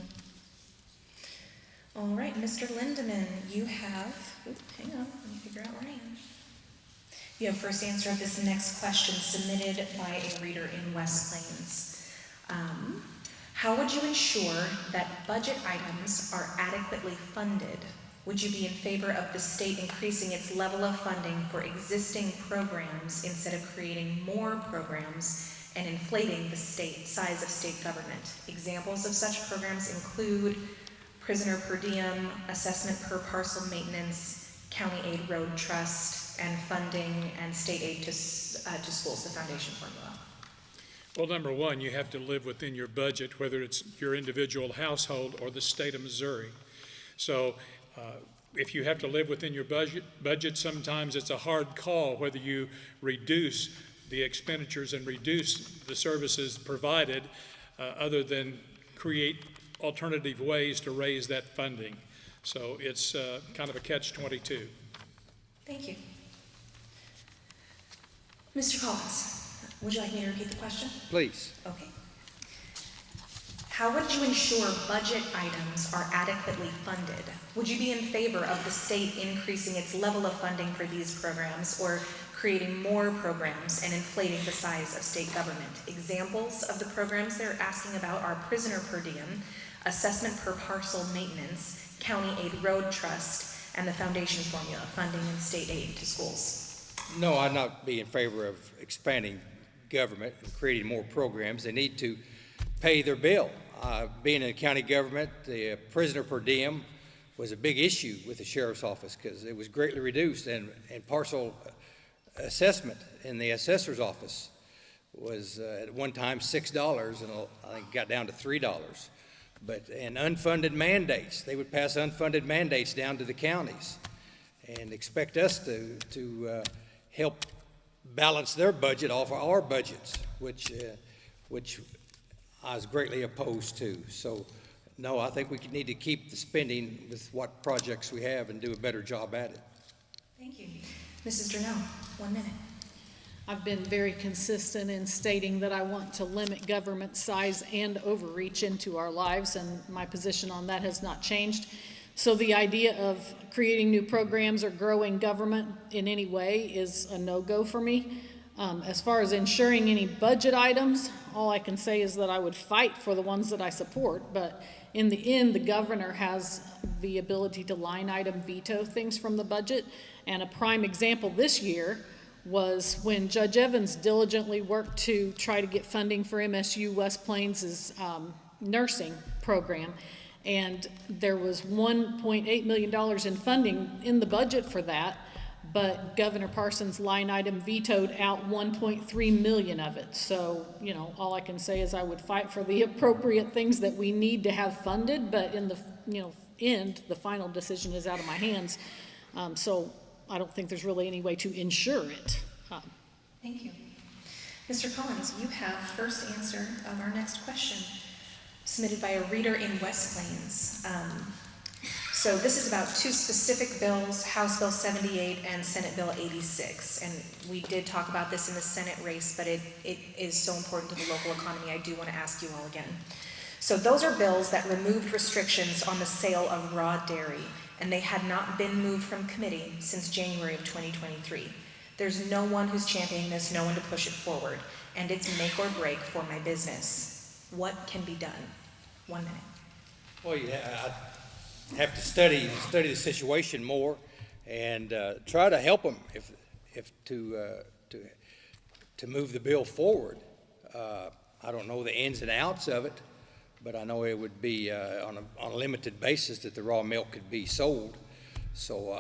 All right, Mr. Lindeman, you have, hang on, let me figure out where I am. You have first answer of this next question submitted by a reader in West Plains. How would you ensure that budget items are adequately funded? Would you be in favor of the state increasing its level of funding for existing programs instead of creating more programs and inflating the size of state government? Examples of such programs include prisoner per diem, assessment per parcel maintenance, county aid road trust, and funding and state aid to schools, the foundation formula. Well, number one, you have to live within your budget, whether it's your individual household or the state of Missouri. So if you have to live within your budget, sometimes it's a hard call whether you reduce the expenditures and reduce the services provided other than create alternative ways to raise that funding. So it's kind of a catch-22. Thank you. Mr. Collins, would you like me to repeat the question? Please. Okay. How would you ensure budget items are adequately funded? Would you be in favor of the state increasing its level of funding for these programs or creating more programs and inflating the size of state government? Examples of the programs they're asking about are prisoner per diem, assessment per parcel maintenance, county aid road trust, and the foundation formula, funding and state aid to schools. No, I'd not be in favor of expanding government and creating more programs. They need to pay their bill. Being in the county government, the prisoner per diem was a big issue with the sheriff's office because it was greatly reduced, and parcel assessment in the assessor's office was at one time $6, and I think it got down to $3. And unfunded mandates, they would pass unfunded mandates down to the counties and expect us to help balance their budget off of our budgets, which I was greatly opposed to. So, no, I think we need to keep the spending with what projects we have and do a better job at it. Thank you. Mrs. Durnell, 1 minute. I've been very consistent in stating that I want to limit government size and overreach into our lives, and my position on that has not changed. So the idea of creating new programs or growing government in any way is a no-go for me. As far as ensuring any budget items, all I can say is that I would fight for the ones that I support, but in the end, the governor has the ability to line item veto things from the budget, and a prime example this year was when Judge Evans diligently worked to try to get funding for MSU West Plains' nursing program. And there was $1.8 million in funding in the budget for that, but Governor Parsons' line item vetoed out $1.3 million of it. So, you know, all I can say is I would fight for the appropriate things that we need to have funded, but in the end, the final decision is out of my hands. So I don't think there's really any way to ensure it. Thank you. Mr. Collins, you have first answer of our next question, submitted by a reader in West Plains. So this is about two specific bills, House Bill 78 and Senate Bill 86. And we did talk about this in the Senate race, but it is so important to the local economy, I do want to ask you all again. So those are bills that removed restrictions on the sale of raw dairy, and they had not been moved from committee since January of 2023. There's no one who's championing this, no one to push it forward, and it's make or break for my business. What can be done? 1 minute. Well, yeah, I have to study the situation more and try to help them if to move the bill forward. I don't know the ins and outs of it, but I know it would be on a limited basis that the raw milk could be sold. So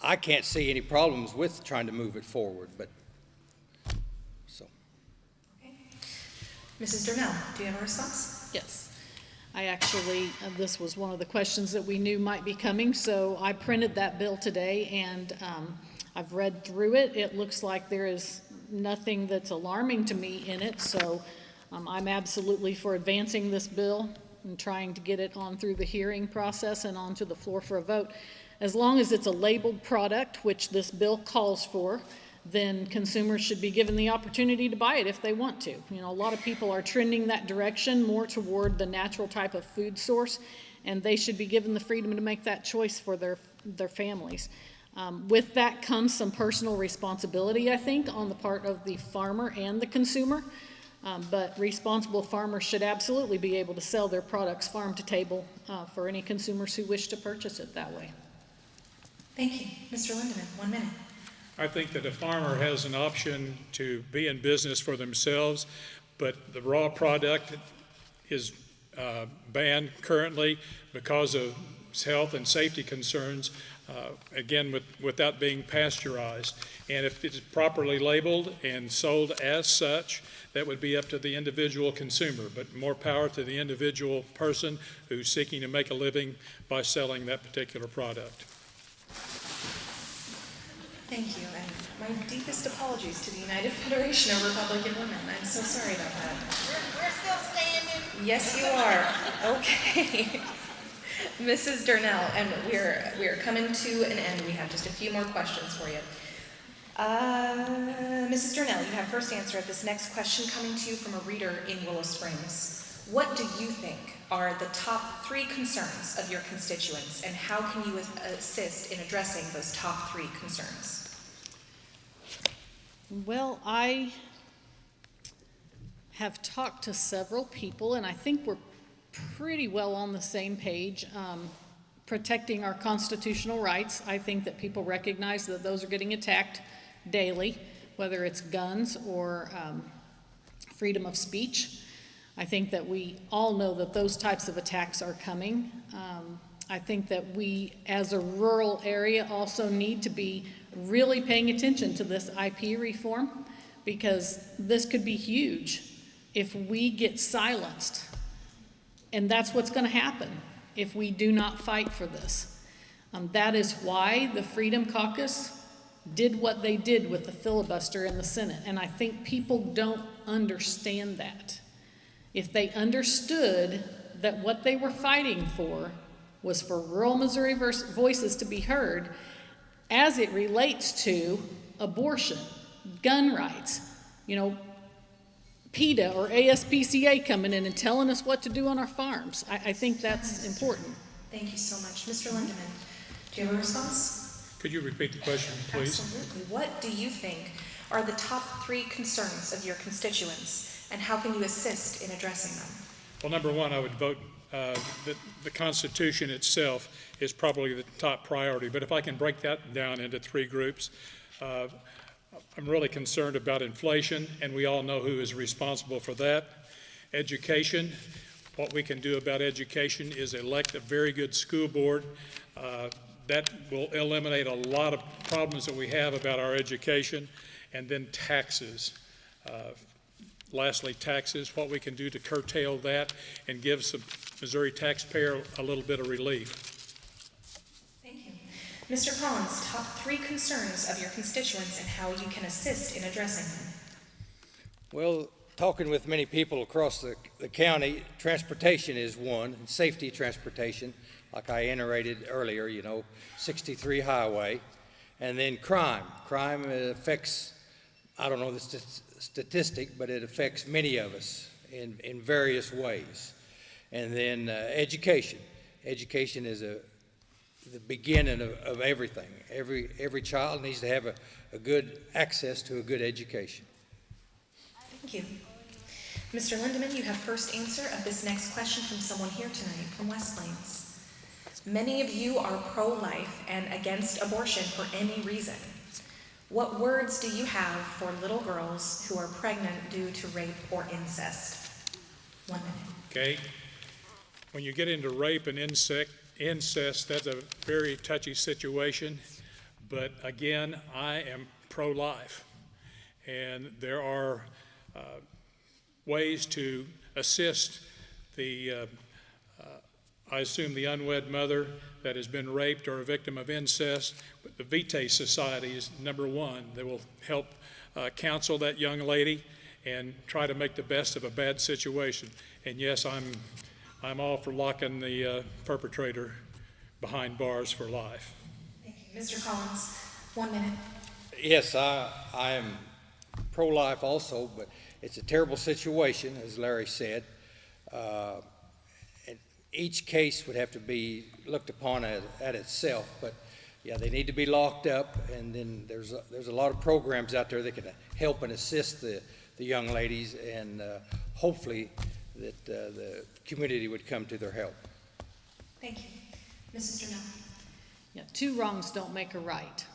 I can't see any problems with trying to move it forward, but so. Okay. Mrs. Durnell, do you have a response? Yes. I actually, this was one of the questions that we knew might be coming, so I printed that bill today, and I've read through it. It looks like there is nothing that's alarming to me in it, so I'm absolutely for advancing this bill and trying to get it on through the hearing process and onto the floor for a vote. As long as it's a labeled product, which this bill calls for, then consumers should be given the opportunity to buy it if they want to. You know, a lot of people are trending that direction more toward the natural type of food source, and they should be given the freedom to make that choice for their families. With that comes some personal responsibility, I think, on the part of the farmer and the consumer. But responsible farmers should absolutely be able to sell their products farm to table for any consumers who wish to purchase it that way. Thank you. Mr. Lindeman, 1 minute. I think that a farmer has an option to be in business for themselves, but the raw product is banned currently because of health and safety concerns, again, without being pasteurized. And if it's properly labeled and sold as such, that would be up to the individual consumer, but more power to the individual person who's seeking to make a living by selling that particular product. Thank you, and my deepest apologies to the United Federation of Republican Women. I'm so sorry about that. We're still standing. Yes, you are. Okay. Mrs. Durnell, and we're coming to an end. We have just a few more questions for you. Mrs. Durnell, you have first answer at this next question coming to you from a reader in Willow Springs. What do you think are the top 3 concerns of your constituents, and how can you assist in addressing those top 3 concerns? Well, I have talked to several people, and I think we're pretty well on the same page. Protecting our constitutional rights, I think that people recognize that those are getting attacked daily, whether it's guns or freedom of speech. I think that we all know that those types of attacks are coming. I think that we, as a rural area, also need to be really paying attention to this IP reform, because this could be huge if we get silenced. And that's what's going to happen if we do not fight for this. That is why the Freedom Caucus did what they did with the filibuster in the Senate. And I think people don't understand that. If they understood that what they were fighting for was for rural Missouri voices to be heard as it relates to abortion, gun rights, PETA or ASPCA coming in and telling us what to do on our farms. I think that's important. Thank you so much. Mr. Lindeman, do you have a response? Could you repeat the question, please? Absolutely. What do you think are the top 3 concerns of your constituents, and how can you assist in addressing them? Well, number one, I would vote that the Constitution itself is probably the top priority. But if I can break that down into 3 groups, I'm really concerned about inflation, and we all know who is responsible for that. Education. What we can do about education is elect a very good school board. That will eliminate a lot of problems that we have about our education. And then taxes. Lastly, taxes, what we can do to curtail that and give some Missouri taxpayer a little bit of relief. Thank you. Mr. Collins, top 3 concerns of your constituents and how you can assist in addressing them. Well, talking with many people across the county, transportation is one, and safety transportation, like I iterated earlier, 63 highway. And then crime. Crime affects, I don't know the statistic, but it affects many of us in various ways. And then education. Education is the beginning of everything. Every child needs to have a good access to a good education. Thank you. Mr. Lindeman, you have first answer of this next question from someone here tonight from West Plains. Many of you are pro-life and against abortion for any reason. What words do you have for little girls who are pregnant due to rape or incest? 1 minute. Okay. When you get into rape and incest, that's a very touchy situation. But again, I am pro-life. And there are ways to assist the, I assume, the unwed mother that has been raped or a victim of incest. But the Vitae Society is number one. They will help counsel that young lady and try to make the best of a bad situation. And yes, I'm all for locking the perpetrator behind bars for life. Thank you. Mr. Collins, 1 minute. Yes, I am pro-life also, but it's a terrible situation, as Larry said. And each case would have to be looked upon at itself, but yeah, they need to be locked up, and then there's a lot of programs out there that can help and assist the young ladies, and hopefully that the community would come to their help. Thank you. Mrs. Durnell. Yeah, two wrongs don't make a right.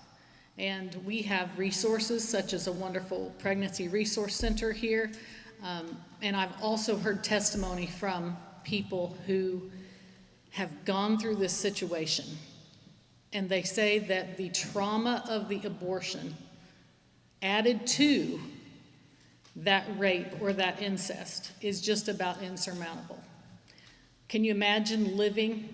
And we have resources such as a wonderful pregnancy resource center here. And I've also heard testimony from people who have gone through this situation. And they say that the trauma of the abortion added to that rape or that incest is just about insurmountable. Can you imagine living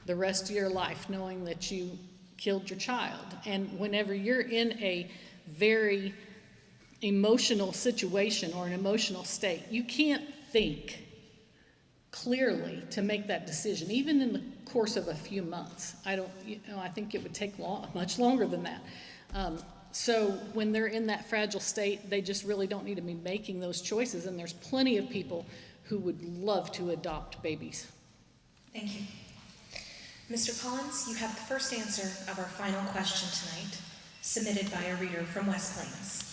the rest of your life knowing that you killed your child? And whenever you're in a very emotional situation or an emotional state, you can't think clearly to make that decision, even in the course of a few months. I think it would take much longer than that. So when they're in that fragile state, they just really don't need to be making those choices. And there's plenty of people who would love to adopt babies. Thank you. Mr. Collins, you have the first answer of our final question tonight, submitted by a reader from West Plains.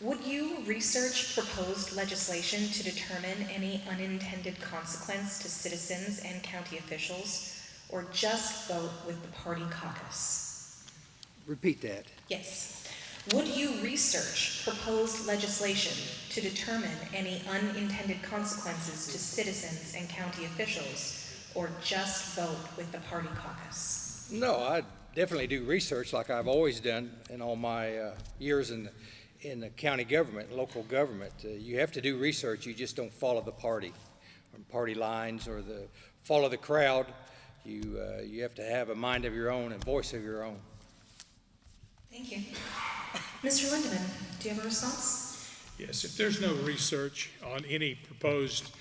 Would you research proposed legislation to determine any unintended consequence to citizens and county officials, or just vote with the party caucus? Repeat that. Yes. Would you research proposed legislation to determine any unintended consequences to citizens and county officials, or just vote with the party caucus? No, I definitely do research like I've always done in all my years in the county government, local government. You have to do research. You just don't follow the party or party lines or follow the crowd. You have to have a mind of your own and voice of your own. Thank you. Mr. Lindeman, do you have a response? Yes, if there's no research on any proposed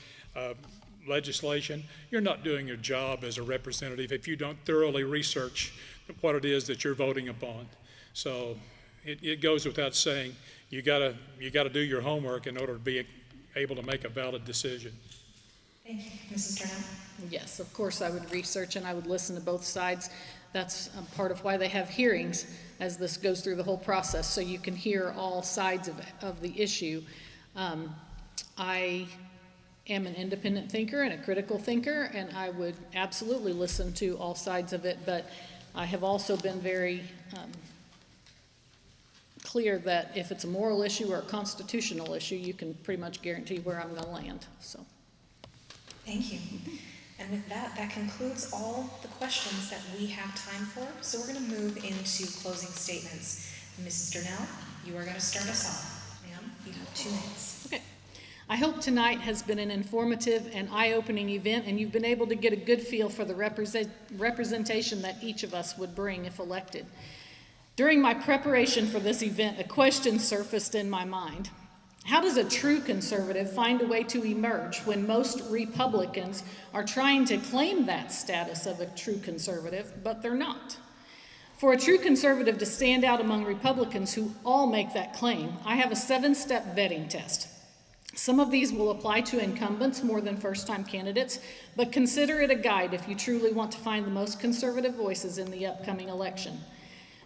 legislation, you're not doing your job as a representative if you don't thoroughly research what it is that you're voting upon. So it goes without saying, you gotta do your homework in order to be able to make a valid decision. Thank you. Mrs. Durnell? Yes, of course I would research and I would listen to both sides. That's part of why they have hearings as this goes through the whole process, so you can hear all sides of the issue. I am an independent thinker and a critical thinker, and I would absolutely listen to all sides of it, but I have also been very clear that if it's a moral issue or a constitutional issue, you can pretty much guarantee where I'm going to land. So, thank you. And with that, that concludes all the questions that we have time for. So we're going to move into closing statements. Mrs. Durnell, you are going to start us off. Ma'am, you have 2 minutes. okay. I hope tonight has been an informative and eye-opening event, and you've been able to get a good feel for the representation that each of us would bring if elected. During my preparation for this event, a question surfaced in my mind. How does a true conservative find a way to emerge when most Republicans are trying to claim that status of a true conservative, but they're not? For a true conservative to stand out among Republicans who all make that claim, I have a 7-step vetting test. Some of these will apply to incumbents more than first-time candidates, but consider it a guide if you truly want to find the most conservative voices in the upcoming election.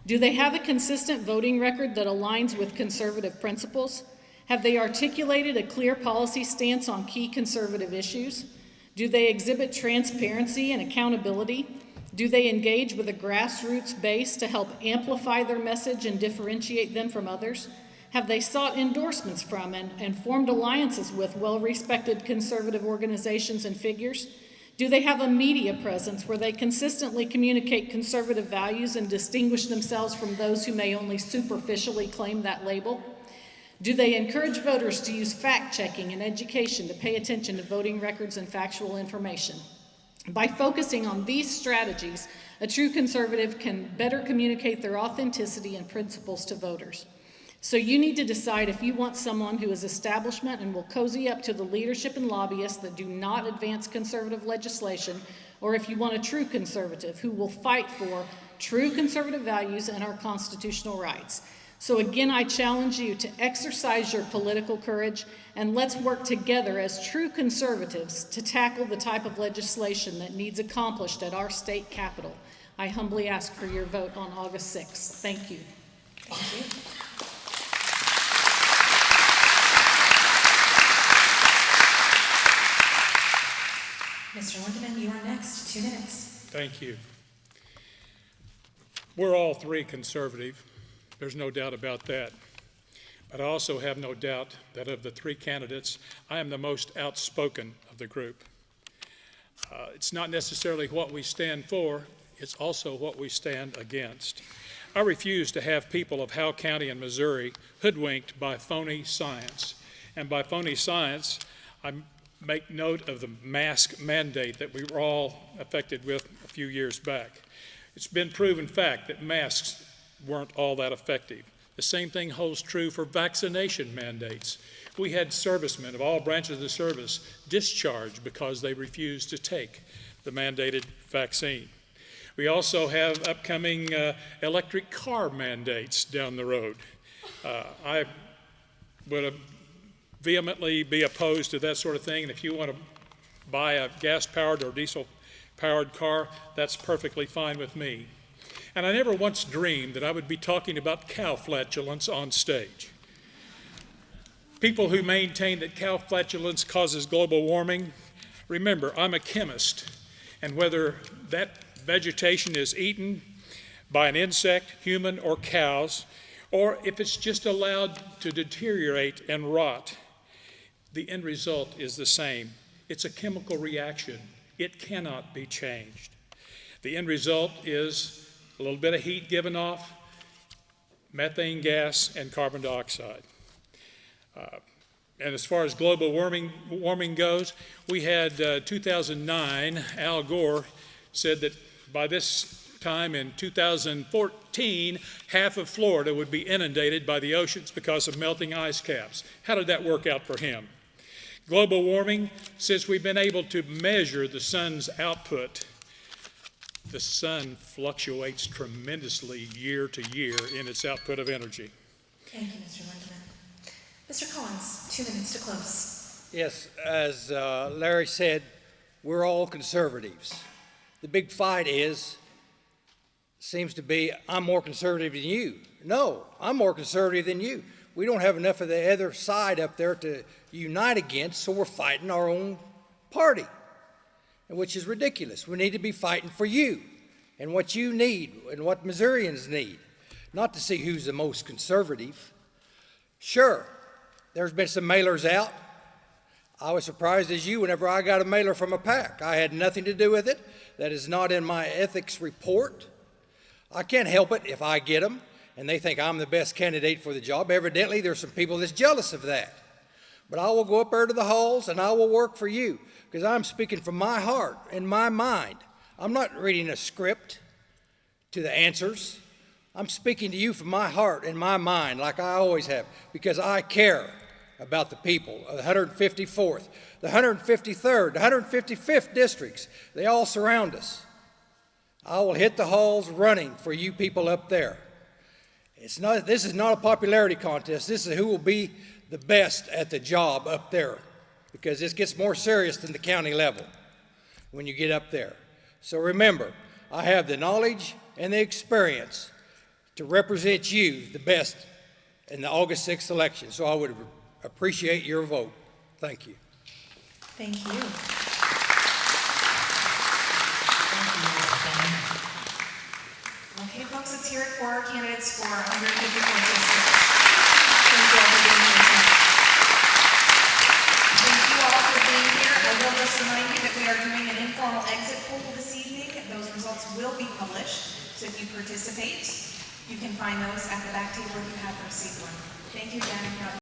Do they have a consistent voting record that aligns with conservative principles? Have they articulated a clear policy stance on key conservative issues? Do they exhibit transparency and accountability? Do they engage with a grassroots base to help amplify their message and differentiate them from others? Have they sought endorsements from and formed alliances with well-respected conservative organizations and figures? Do they have a media presence where they consistently communicate conservative values and distinguish themselves from those who may only superficially claim that label? Do they encourage voters to use fact-checking and education to pay attention to voting records and factual information? By focusing on these strategies, a true conservative can better communicate their authenticity and principles to voters. So you need to decide if you want someone who is establishment and will cozy up to the leadership and lobbyists that do not advance conservative legislation, or if you want a true conservative who will fight for true conservative values and our constitutional rights. So again, I challenge you to exercise your political courage, and let's work together as true conservatives to tackle the type of legislation that needs accomplished at our state capitol. I humbly ask for your vote on August 6th. Thank you. Thank you. Mr. Lindeman, you are next. 2 minutes. Thank you. We're all three conservative. There's no doubt about that. But I also have no doubt that of the three candidates, I am the most outspoken of the group. It's not necessarily what we stand for, it's also what we stand against. I refuse to have people of Howe County and Missouri hoodwinked by phony science. And by phony science, I make note of the mask mandate that we were all affected with a few years back. It's been proven fact that masks weren't all that effective. The same thing holds true for vaccination mandates. We had servicemen of all branches of the service discharged because they refused to take the mandated vaccine. We also have upcoming electric car mandates down the road. I would vehemently be opposed to that sort of thing, and if you want to buy a gas-powered or diesel-powered car, that's perfectly fine with me. And I never once dreamed that I would be talking about cow flatulence on stage. People who maintain that cow flatulence causes global warming, remember, I'm a chemist, and whether that vegetation is eaten by an insect, human or cows, or if it's just allowed to deteriorate and rot, the end result is the same. It's a chemical reaction. It cannot be changed. The end result is a little bit of heat given off, methane gas, and carbon dioxide. And as far as global warming goes, we had 2009, Al Gore said that by this time in 2014, half of Florida would be inundated by the oceans because of melting ice caps. How did that work out for him? Global warming, since we've been able to measure the sun's output, the sun fluctuates tremendously year to year in its output of energy. Thank you, Mr. Lindeman. Mr. Collins, 2 minutes to close. Yes, as Larry said, we're all conservatives. The big fight seems to be, I'm more conservative than you. No, I'm more conservative than you. We don't have enough of the other side up there to unite against, so we're fighting our own party, which is ridiculous. We need to be fighting for you and what you need and what Missourians need, not to see who's the most conservative. Sure, there's been some mailers out. I was surprised as you whenever I got a mailer from a PAC. I had nothing to do with it. That is not in my ethics report. I can't help it if I get them and they think I'm the best candidate for the job. Evidently, there's some people that's jealous of that. But I will go up there to the halls and I will work for you because I'm speaking from my heart and my mind. I'm not reading a script to the answers. I'm speaking to you from my heart and my mind like I always have because I care about the people of the 154th, the 153rd, the 155th districts. They all surround us. I will hit the halls running for you people up there. This is not a popularity contest. This is who will be the best at the job up there because this gets more serious than the county level when you get up there. So remember, I have the knowledge and the experience to represent you the best in the August 6th election. So I would appreciate your vote. Thank you. Thank you. Okay, folks, let's hear it for our candidates for 154 districts. Thank you all for being here tonight. Thank you all for being here. I will just remind you that we are doing an informal exit poll this evening. Those results will be published. So if you participate, you can find those at the back table if you have received one. Thank you again.